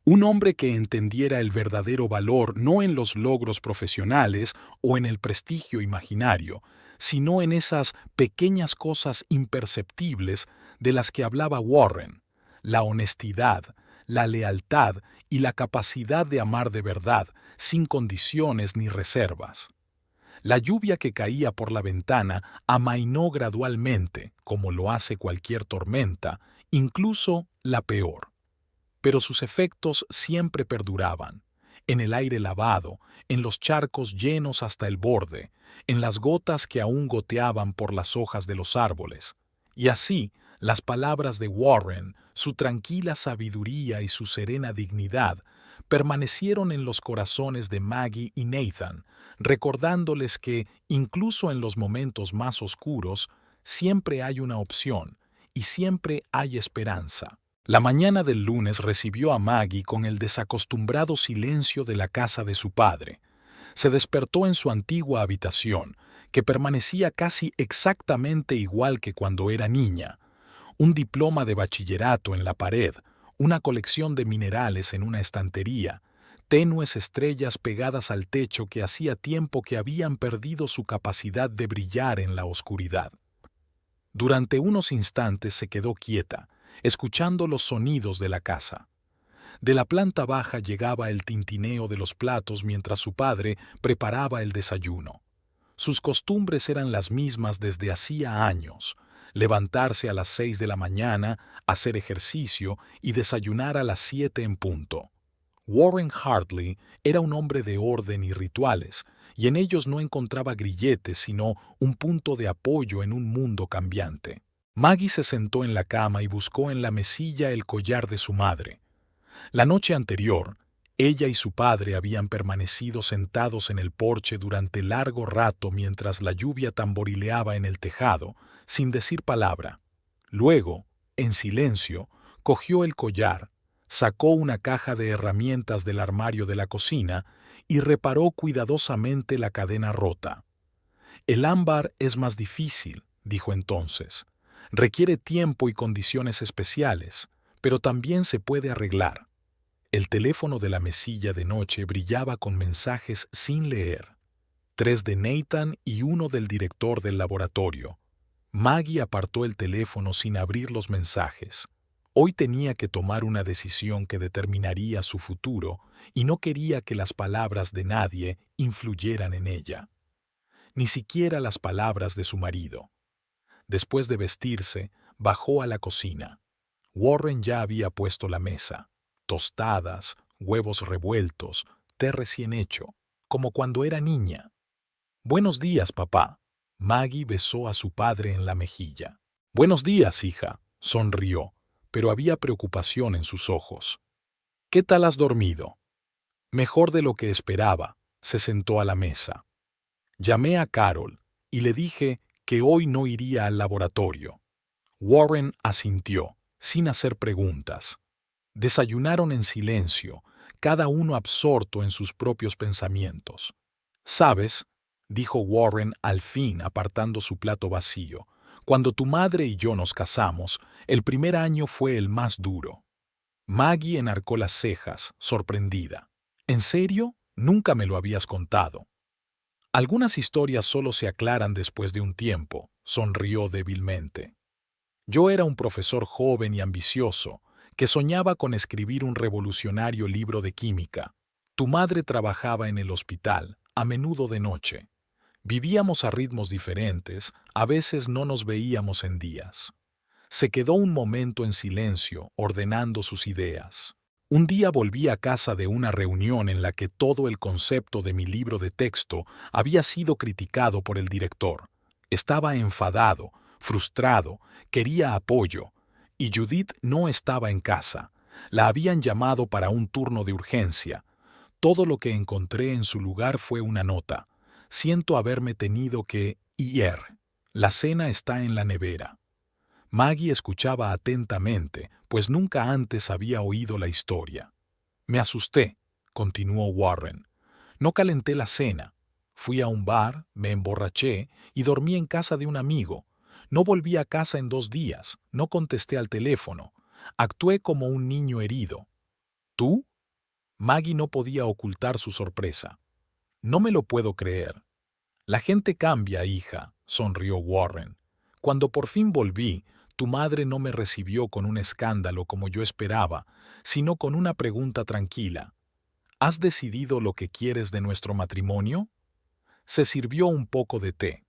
Un hombre que entendiera el verdadero valor no en los logros profesionales o en el prestigio imaginario, sino en esas pequeñas cosas imperceptibles de las que hablaba Warren: la honestidad, la lealtad y la capacidad de amar de verdad, sin condiciones ni reservas. La lluvia que caía por la ventana amainó gradualmente, como lo hace cualquier tormenta, incluso la peor. Pero sus efectos siempre perduraban, en el aire lavado, en los charcos llenos hasta el borde, en las gotas que aún goteaban por las hojas de los árboles. Y así, las palabras de Warren, su tranquila sabiduría y su serena dignidad, permanecieron en los corazones de Maggie y Nathan, recordándoles que, incluso en los momentos más oscuros, siempre hay una opción y siempre hay esperanza. La mañana del lunes recibió a Maggie con el desacostumbrado silencio de la casa de su padre. Se despertó en su antigua habitación, que permanecía casi exactamente igual que cuando era niña. Un diploma de bachillerato en la pared, una colección de minerales en una estantería, tenues estrellas pegadas al techo que hacía tiempo que habían perdido su capacidad de brillar en la oscuridad. Durante unos instantes se quedó quieta, escuchando los sonidos de la casa. De la planta baja llegaba el tintineo de los platos mientras su padre preparaba el desayuno. Sus costumbres eran las mismas desde hacía años: levantarse a las 6 de la mañana, hacer ejercicio y desayunar a las 7 en punto. Warren Hartley era un hombre de orden y rituales, y en ellos no encontraba grilletes sino un punto de apoyo en un mundo cambiante. Maggie se sentó en la cama y buscó en la mesilla el collar de su madre. La noche anterior, ella y su padre habían permanecido sentados en el porche durante largo rato mientras la lluvia tamborileaba en el tejado, sin decir palabra. Luego, en silencio, cogió el collar, sacó una caja de herramientas del armario de la cocina y reparó cuidadosamente la cadena rota. El ámbar es más difícil, dijo entonces. Requiere tiempo y condiciones especiales, pero también se puede arreglar. El teléfono de la mesilla de noche brillaba con mensajes sin leer. 3 de Nathan y 1 del director del laboratorio. Maggie apartó el teléfono sin abrir los mensajes. Hoy tenía que tomar una decisión que determinaría su futuro y no quería que las palabras de nadie influyeran en ella. Ni siquiera las palabras de su marido. Después de vestirse, bajó a la cocina. Warren ya había puesto la mesa. Tostadas, huevos revueltos, té recién hecho, como cuando era niña. «Buenos días, papá». Maggie besó a su padre en la mejilla. «Buenos días, hija», sonrió, pero había preocupación en sus ojos. «¿Qué tal has dormido?» «Mejor de lo que esperaba», se sentó a la mesa. Llamé a Carol y le dije que hoy no iría al laboratorio. Warren asintió, sin hacer preguntas. Desayunaron en silencio, cada uno absorto en sus propios pensamientos. «¿Sabes?», dijo Warren al fin apartando su plato vacío, «cuando tu madre y yo nos casamos, el primer año fue el más duro». Maggie enarcó las cejas, sorprendida. «¿En serio? Nunca me lo habías contado». «Algunas historias solo se aclaran después de un tiempo», sonrió débilmente. «Yo era un profesor joven y ambicioso, que soñaba con escribir un revolucionario libro de química. Tu madre trabajaba en el hospital, a menudo de noche. Vivíamos a ritmos diferentes, a veces no nos veíamos en días». Se quedó un momento en silencio, ordenando sus ideas. «Un día volví a casa de una reunión en la que todo el concepto de mi libro de texto había sido criticado por el director. Estaba enfadado, frustrado, quería apoyo, y Judith no estaba en casa. La habían llamado para un turno de urgencia. Todo lo que encontré en su lugar fue una nota. Siento haberme tenido que ir. La cena está en la nevera». Maggie escuchaba atentamente, pues nunca antes había oído la historia. «Me asusté», continuó Warren. «No calenté la cena. Fui a un bar, me emborraché y dormí en casa de un amigo. No volví a casa en 2 días, no contesté al teléfono. Actué como un niño herido». «¿Tú?». Maggie no podía ocultar su sorpresa. «No me lo puedo creer». «La gente cambia, hija», sonrió Warren. «Cuando por fin volví, tu madre no me recibió con un escándalo como yo esperaba, sino con una pregunta tranquila. ¿Has decidido lo que quieres de nuestro matrimonio?». Se sirvió un poco de té.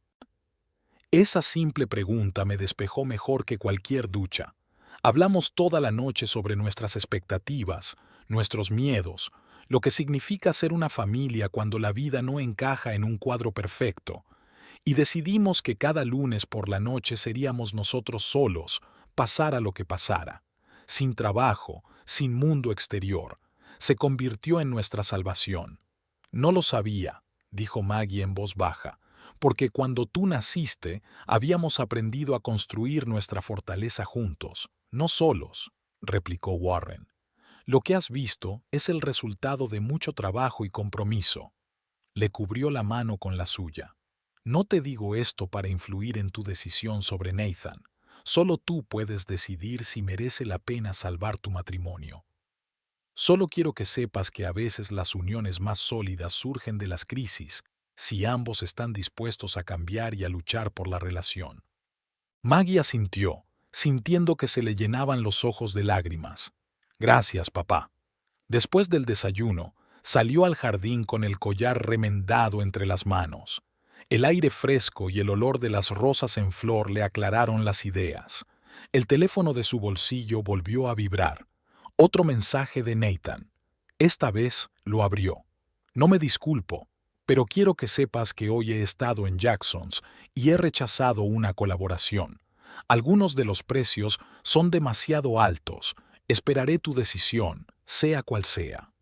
Esa simple pregunta me despejó mejor que cualquier ducha. Hablamos toda la noche sobre nuestras expectativas, nuestros miedos, lo que significa ser una familia cuando la vida no encaja en un cuadro perfecto, y decidimos que cada lunes por la noche seríamos nosotros solos, pasara lo que pasara. Sin trabajo, sin mundo exterior. Se convirtió en nuestra salvación. «No lo sabía», dijo Maggie en voz baja, «porque cuando tú naciste habíamos aprendido a construir nuestra fortaleza juntos, no solos», replicó Warren. «Lo que has visto es el resultado de mucho trabajo y compromiso». Le cubrió la mano con la suya. «No te digo esto para influir en tu decisión sobre Nathan. Solo tú puedes decidir si merece la pena salvar tu matrimonio. Solo quiero que sepas que a veces las uniones más sólidas surgen de las crisis, si ambos están dispuestos a cambiar y a luchar por la relación». Maggie asintió, sintiendo que se le llenaban los ojos de lágrimas. «Gracias, papá». Después del desayuno, salió al jardín con el collar remendado entre las manos. El aire fresco y el olor de las rosas en flor le aclararon las ideas. El teléfono de su bolsillo volvió a vibrar. Otro mensaje de Nathan. Esta vez lo abrió. «No me disculpo, pero quiero que sepas que hoy he estado en Jackson's y he rechazado una colaboración. Algunos de los precios son demasiado altos. Esperaré tu decisión, sea cual sea».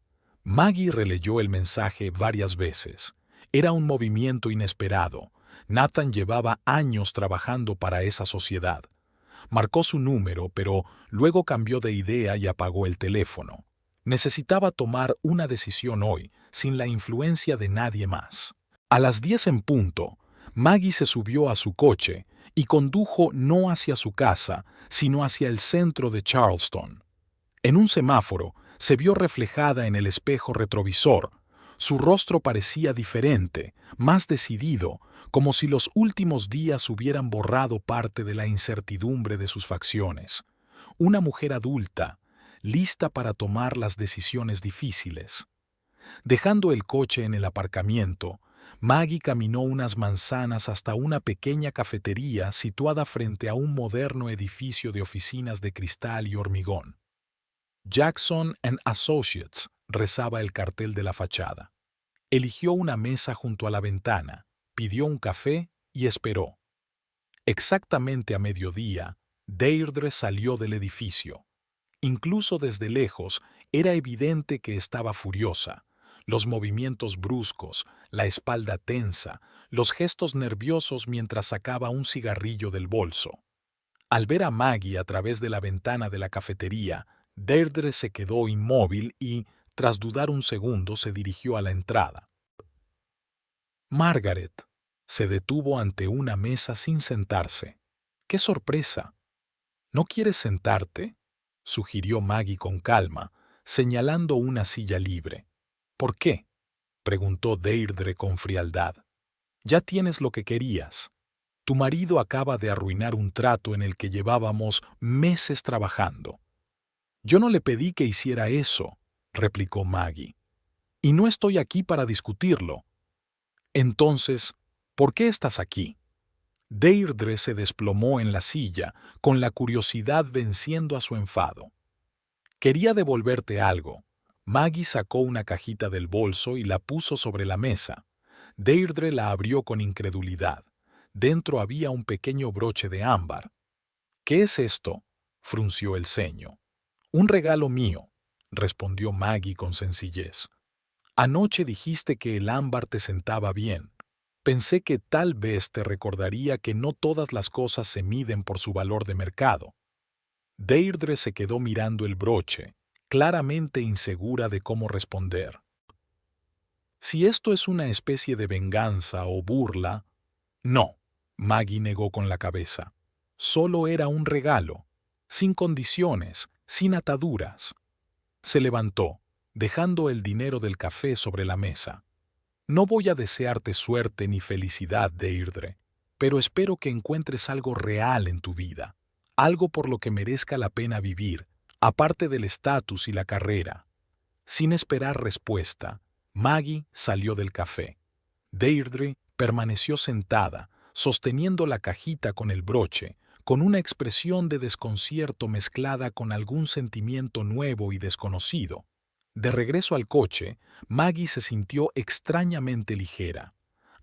Maggie releyó el mensaje varias veces. Era un movimiento inesperado. Nathan llevaba años trabajando para esa sociedad. Marcó su número, pero luego cambió de idea y apagó el teléfono. Necesitaba tomar una decisión hoy, sin la influencia de nadie más. A las 10 en punto, Maggie se subió a su coche y condujo no hacia su casa, sino hacia el centro de Charleston. En un semáforo se vio reflejada en el espejo retrovisor. Su rostro parecía diferente, más decidido, como si los últimos días hubieran borrado parte de la incertidumbre de sus facciones. Una mujer adulta, lista para tomar las decisiones difíciles. Dejando el coche en el aparcamiento, Maggie caminó unas manzanas hasta una pequeña cafetería situada frente a un moderno edificio de oficinas de cristal y hormigón. Jackson and Associates, rezaba el cartel de la fachada. Eligió una mesa junto a la ventana, pidió un café y esperó. Exactamente a mediodía, Deirdre salió del edificio. Incluso desde lejos, era evidente que estaba furiosa. Los movimientos bruscos, la espalda tensa, los gestos nerviosos mientras sacaba un cigarrillo del bolso. Al ver a Maggie a través de la ventana de la cafetería, Deirdre se quedó inmóvil y, tras dudar un segundo, se dirigió a la entrada. Margaret se detuvo ante una mesa sin sentarse. ¡Qué sorpresa! ¿No quieres sentarte?, sugirió Maggie con calma, señalando una silla libre. ¿Por qué?, preguntó Deirdre con frialdad. Ya tienes lo que querías. Tu marido acaba de arruinar un trato en el que llevábamos meses trabajando. Yo no le pedí que hiciera eso, replicó Maggie. Y no estoy aquí para discutirlo. Entonces, ¿por qué estás aquí? Deirdre se desplomó en la silla, con la curiosidad venciendo a su enfado. Quería devolverte algo. Maggie sacó una cajita del bolso y la puso sobre la mesa. Deirdre la abrió con incredulidad. Dentro había un pequeño broche de ámbar. ¿Qué es esto?, frunció el ceño. Un regalo mío, respondió Maggie con sencillez. Anoche dijiste que el ámbar te sentaba bien. Pensé que tal vez te recordaría que no todas las cosas se miden por su valor de mercado. Deirdre se quedó mirando el broche, claramente insegura de cómo responder. Si esto es una especie de venganza o burla... No, Maggie negó con la cabeza. Solo era un regalo, sin condiciones, sin ataduras. Se levantó, dejando el dinero del café sobre la mesa. No voy a desearte suerte ni felicidad, Deirdre, pero espero que encuentres algo real en tu vida, algo por lo que merezca la pena vivir, aparte del estatus y la carrera. Sin esperar respuesta, Maggie salió del café. Deirdre permaneció sentada, sosteniendo la cajita con el broche, con una expresión de desconcierto mezclada con algún sentimiento nuevo y desconocido. De regreso al coche, Maggie se sintió extrañamente ligera.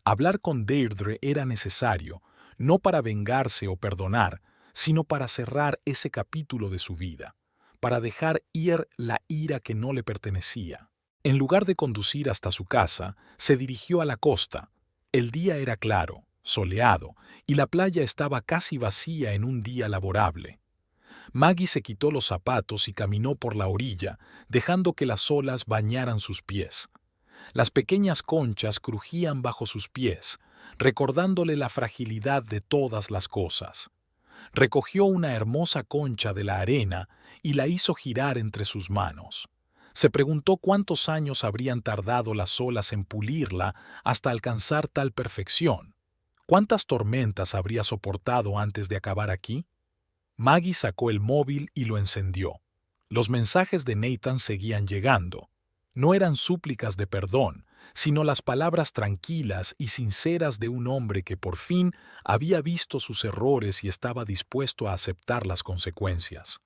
Hablar con Deirdre era necesario, no para vengarse o perdonar, sino para cerrar ese capítulo de su vida, para dejar ir la ira que no le pertenecía. En lugar de conducir hasta su casa, se dirigió a la costa. El día era claro, soleado, y la playa estaba casi vacía en un día laborable. Maggie se quitó los zapatos y caminó por la orilla, dejando que las olas bañaran sus pies. Las pequeñas conchas crujían bajo sus pies, recordándole la fragilidad de todas las cosas. Recogió una hermosa concha de la arena y la hizo girar entre sus manos. Se preguntó cuántos años habrían tardado las olas en pulirla hasta alcanzar tal perfección. ¿Cuántas tormentas habría soportado antes de acabar aquí? Maggie sacó el móvil y lo encendió. Los mensajes de Nathan seguían llegando. No eran súplicas de perdón, sino las palabras tranquilas y sinceras de un hombre que por fin había visto sus errores y estaba dispuesto a aceptar las consecuencias.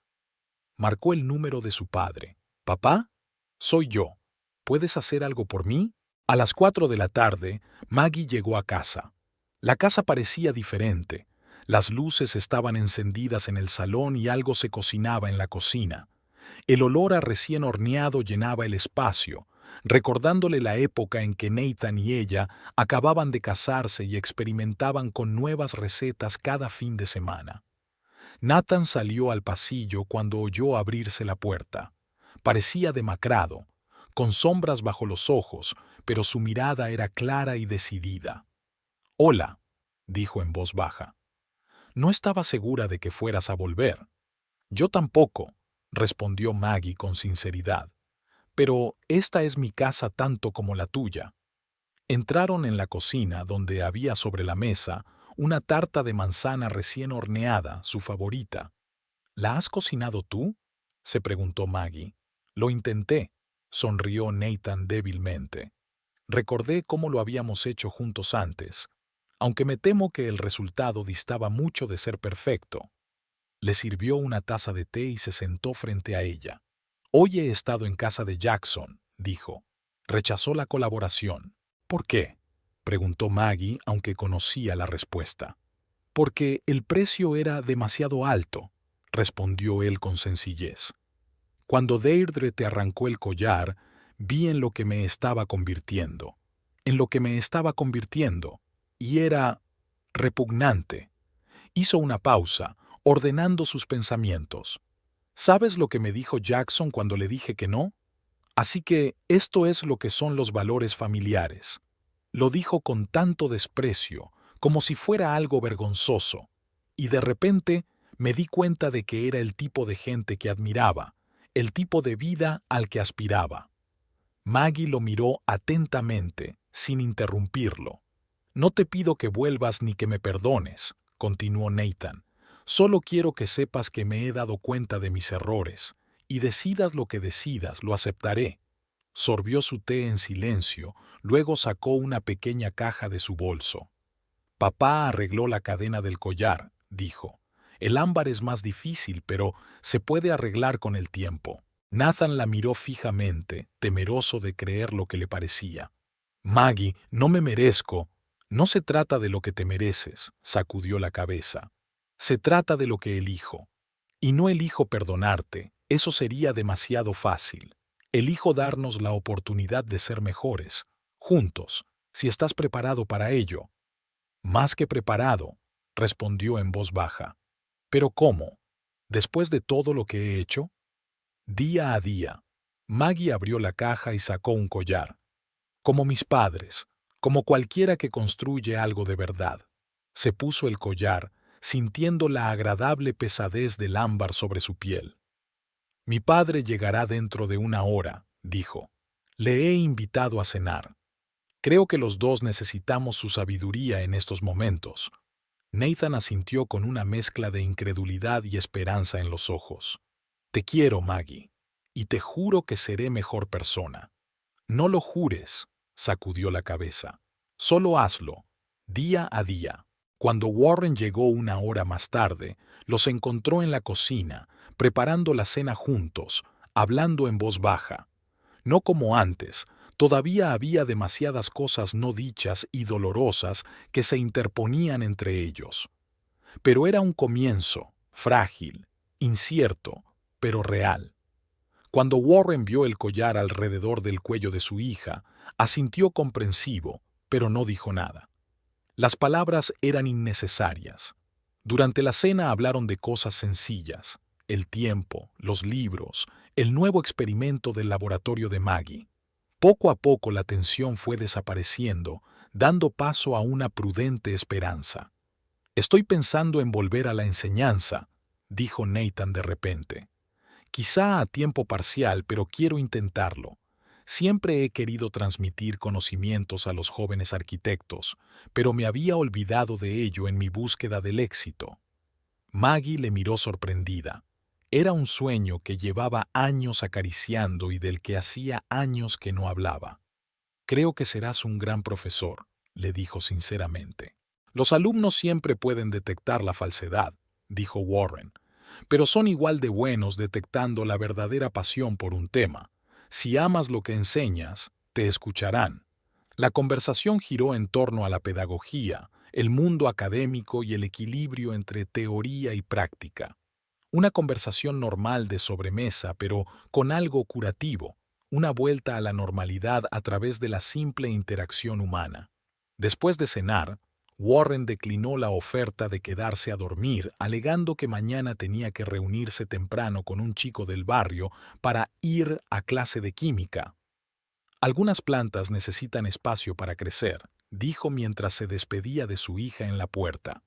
Marcó el número de su padre. «Papá, soy yo. ¿Puedes hacer algo por mí?» A las 4 de la tarde, Maggie llegó a casa. La casa parecía diferente. Las luces estaban encendidas en el salón y algo se cocinaba en la cocina. El olor a recién horneado llenaba el espacio, recordándole la época en que Nathan y ella acababan de casarse y experimentaban con nuevas recetas cada fin de semana. Nathan salió al pasillo cuando oyó abrirse la puerta. Parecía demacrado, con sombras bajo los ojos, pero su mirada era clara y decidida. «Hola», dijo en voz baja. No estaba segura de que fueras a volver. Yo tampoco, respondió Maggie con sinceridad. Pero esta es mi casa tanto como la tuya. Entraron en la cocina, donde había sobre la mesa una tarta de manzana recién horneada, su favorita. ¿La has cocinado tú?, se preguntó Maggie. Lo intenté, sonrió Nathan débilmente. Recordé cómo lo habíamos hecho juntos antes, aunque me temo que el resultado distaba mucho de ser perfecto. Le sirvió una taza de té y se sentó frente a ella. Hoy he estado en casa de Jackson, dijo. Rechazó la colaboración. ¿Por qué?, preguntó Maggie, aunque conocía la respuesta. Porque el precio era demasiado alto, respondió él con sencillez. Cuando Deirdre te arrancó el collar, vi en lo que me estaba convirtiendo. En lo que me estaba convirtiendo. Y era repugnante. Hizo una pausa, ordenando sus pensamientos. ¿Sabes lo que me dijo Jackson cuando le dije que no? Así que esto es lo que son los valores familiares. Lo dijo con tanto desprecio, como si fuera algo vergonzoso, y de repente me di cuenta de que era el tipo de gente que admiraba, el tipo de vida al que aspiraba. Maggie lo miró atentamente, sin interrumpirlo. No te pido que vuelvas ni que me perdones, continuó Nathan. Solo quiero que sepas que me he dado cuenta de mis errores, y decidas lo que decidas, lo aceptaré. Sorbió su té en silencio, luego sacó una pequeña caja de su bolso. Papá arregló la cadena del collar, dijo. El ámbar es más difícil, pero se puede arreglar con el tiempo. Nathan la miró fijamente, temeroso de creer lo que le parecía. Maggie, no me merezco. No se trata de lo que te mereces, sacudió la cabeza. Se trata de lo que elijo. Y no elijo perdonarte, eso sería demasiado fácil. Elijo darnos la oportunidad de ser mejores, juntos, si estás preparado para ello. Más que preparado, respondió en voz baja. ¿Pero cómo? ¿Después de todo lo que he hecho? Día a día. Maggie abrió la caja y sacó un collar. Como mis padres, como cualquiera que construye algo de verdad. Se puso el collar, sintiendo la agradable pesadez del ámbar sobre su piel. Mi padre llegará dentro de 1 hora, dijo. Le he invitado a cenar. Creo que los dos necesitamos su sabiduría en estos momentos. Nathan asintió con una mezcla de incredulidad y esperanza en los ojos. Te quiero, Maggie, y te juro que seré mejor persona. No lo jures, sacudió la cabeza. Solo hazlo, día a día. Cuando Warren llegó 1 hora más tarde, los encontró en la cocina, preparando la cena juntos, hablando en voz baja. No como antes, todavía había demasiadas cosas no dichas y dolorosas que se interponían entre ellos. Pero era un comienzo, frágil, incierto, pero real. Cuando Warren vio el collar alrededor del cuello de su hija, asintió comprensivo, pero no dijo nada. Las palabras eran innecesarias. Durante la cena hablaron de cosas sencillas, el tiempo, los libros, el nuevo experimento del laboratorio de Maggie. Poco a poco la tensión fue desapareciendo, dando paso a una prudente esperanza. Estoy pensando en volver a la enseñanza, dijo Nathan de repente. Quizá a tiempo parcial, pero quiero intentarlo. Siempre he querido transmitir conocimientos a los jóvenes arquitectos, pero me había olvidado de ello en mi búsqueda del éxito. Maggie le miró sorprendida. Era un sueño que llevaba años acariciando y del que hacía años que no hablaba. Creo que serás un gran profesor, le dijo sinceramente. Los alumnos siempre pueden detectar la falsedad, dijo Warren, pero son igual de buenos detectando la verdadera pasión por un tema. Si amas lo que enseñas, te escucharán. La conversación giró en torno a la pedagogía, el mundo académico y el equilibrio entre teoría y práctica. Una conversación normal de sobremesa, pero con algo curativo, una vuelta a la normalidad a través de la simple interacción humana. Después de cenar, Warren declinó la oferta de quedarse a dormir, alegando que mañana tenía que reunirse temprano con un chico del barrio para ir a clase de química. Algunas plantas necesitan espacio para crecer, dijo mientras se despedía de su hija en la puerta.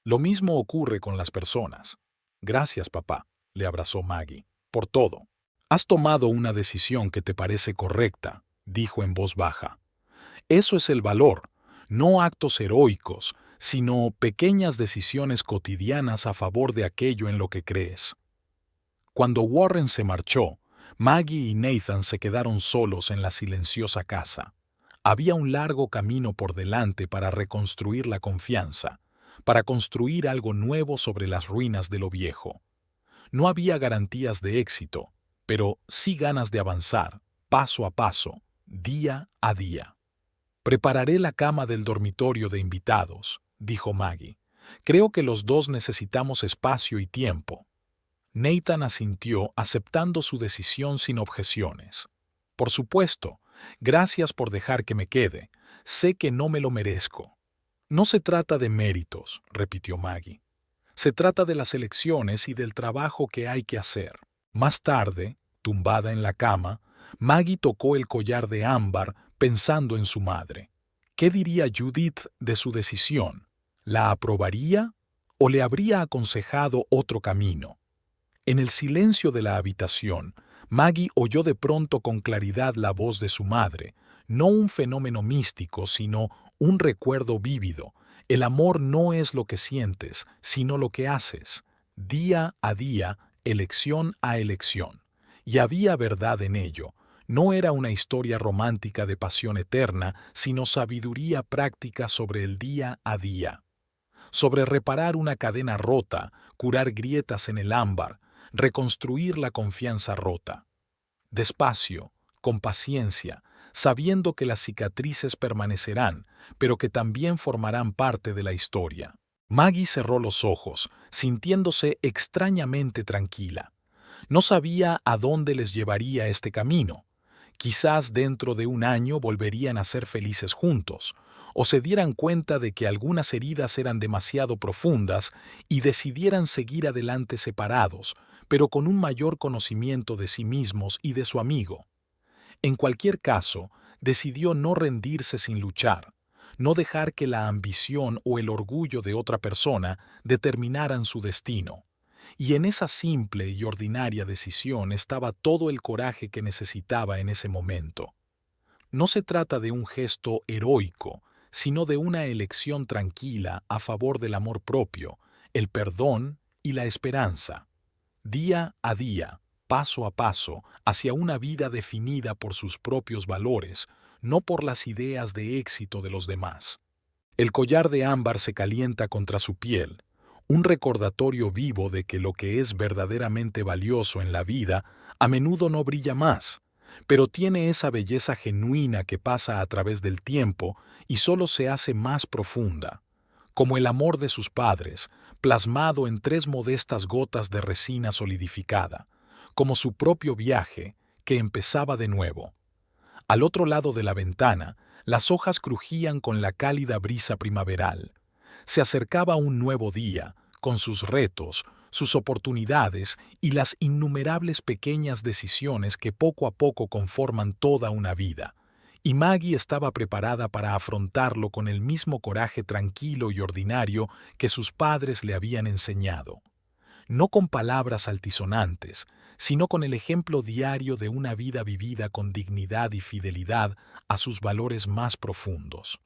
Lo mismo ocurre con las personas. Gracias, papá, le abrazó Maggie, por todo. Has tomado una decisión que te parece correcta, dijo en voz baja. Eso es el valor, no actos heroicos, sino pequeñas decisiones cotidianas a favor de aquello en lo que crees. Cuando Warren se marchó, Maggie y Nathan se quedaron solos en la silenciosa casa. Había un largo camino por delante para reconstruir la confianza, para construir algo nuevo sobre las ruinas de lo viejo. No había garantías de éxito, pero sí ganas de avanzar, paso a paso, día a día. Prepararé la cama del dormitorio de invitados, dijo Maggie. Creo que los dos necesitamos espacio y tiempo. Nathan asintió, aceptando su decisión sin objeciones. Por supuesto, gracias por dejar que me quede. Sé que no me lo merezco. No se trata de méritos, repitió Maggie. Se trata de las elecciones y del trabajo que hay que hacer. Más tarde, tumbada en la cama, Maggie tocó el collar de ámbar pensando en su madre. ¿Qué diría Judith de su decisión? ¿La aprobaría o le habría aconsejado otro camino? En el silencio de la habitación, Maggie oyó de pronto con claridad la voz de su madre, no un fenómeno místico, sino un recuerdo vívido. El amor no es lo que sientes, sino lo que haces, día a día, elección a elección. Y había verdad en ello. No era una historia romántica de pasión eterna, sino sabiduría práctica sobre el día a día. Sobre reparar una cadena rota, curar grietas en el ámbar, reconstruir la confianza rota. Despacio, con paciencia, sabiendo que las cicatrices permanecerán, pero que también formarán parte de la historia. Maggie cerró los ojos, sintiéndose extrañamente tranquila. No sabía a dónde les llevaría este camino. Quizás dentro de un año volverían a ser felices juntos, o se dieran cuenta de que algunas heridas eran demasiado profundas y decidieran seguir adelante separados, pero con un mayor conocimiento de sí mismos y de su amigo. En cualquier caso, decidió no rendirse sin luchar, no dejar que la ambición o el orgullo de otra persona determinaran su destino. Y en esa simple y ordinaria decisión estaba todo el coraje que necesitaba en ese momento. No se trata de un gesto heroico, sino de una elección tranquila a favor del amor propio, el perdón y la esperanza. Día a día, paso a paso, hacia una vida definida por sus propios valores, no por las ideas de éxito de los demás. El collar de ámbar se calienta contra su piel, un recordatorio vivo de que lo que es verdaderamente valioso en la vida a menudo no brilla más, pero tiene esa belleza genuina que pasa a través del tiempo y solo se hace más profunda, como el amor de sus padres, plasmado en 3 modestas gotas de resina solidificada, como su propio viaje, que empezaba de nuevo. Al otro lado de la ventana, las hojas crujían con la cálida brisa primaveral. Se acercaba un nuevo día, con sus retos, sus oportunidades y las innumerables pequeñas decisiones que poco a poco conforman toda una vida. Y Maggie estaba preparada para afrontarlo con el mismo coraje tranquilo y ordinario que sus padres le habían enseñado. No con palabras altisonantes, sino con el ejemplo diario de una vida vivida con dignidad y fidelidad a sus valores más profundos.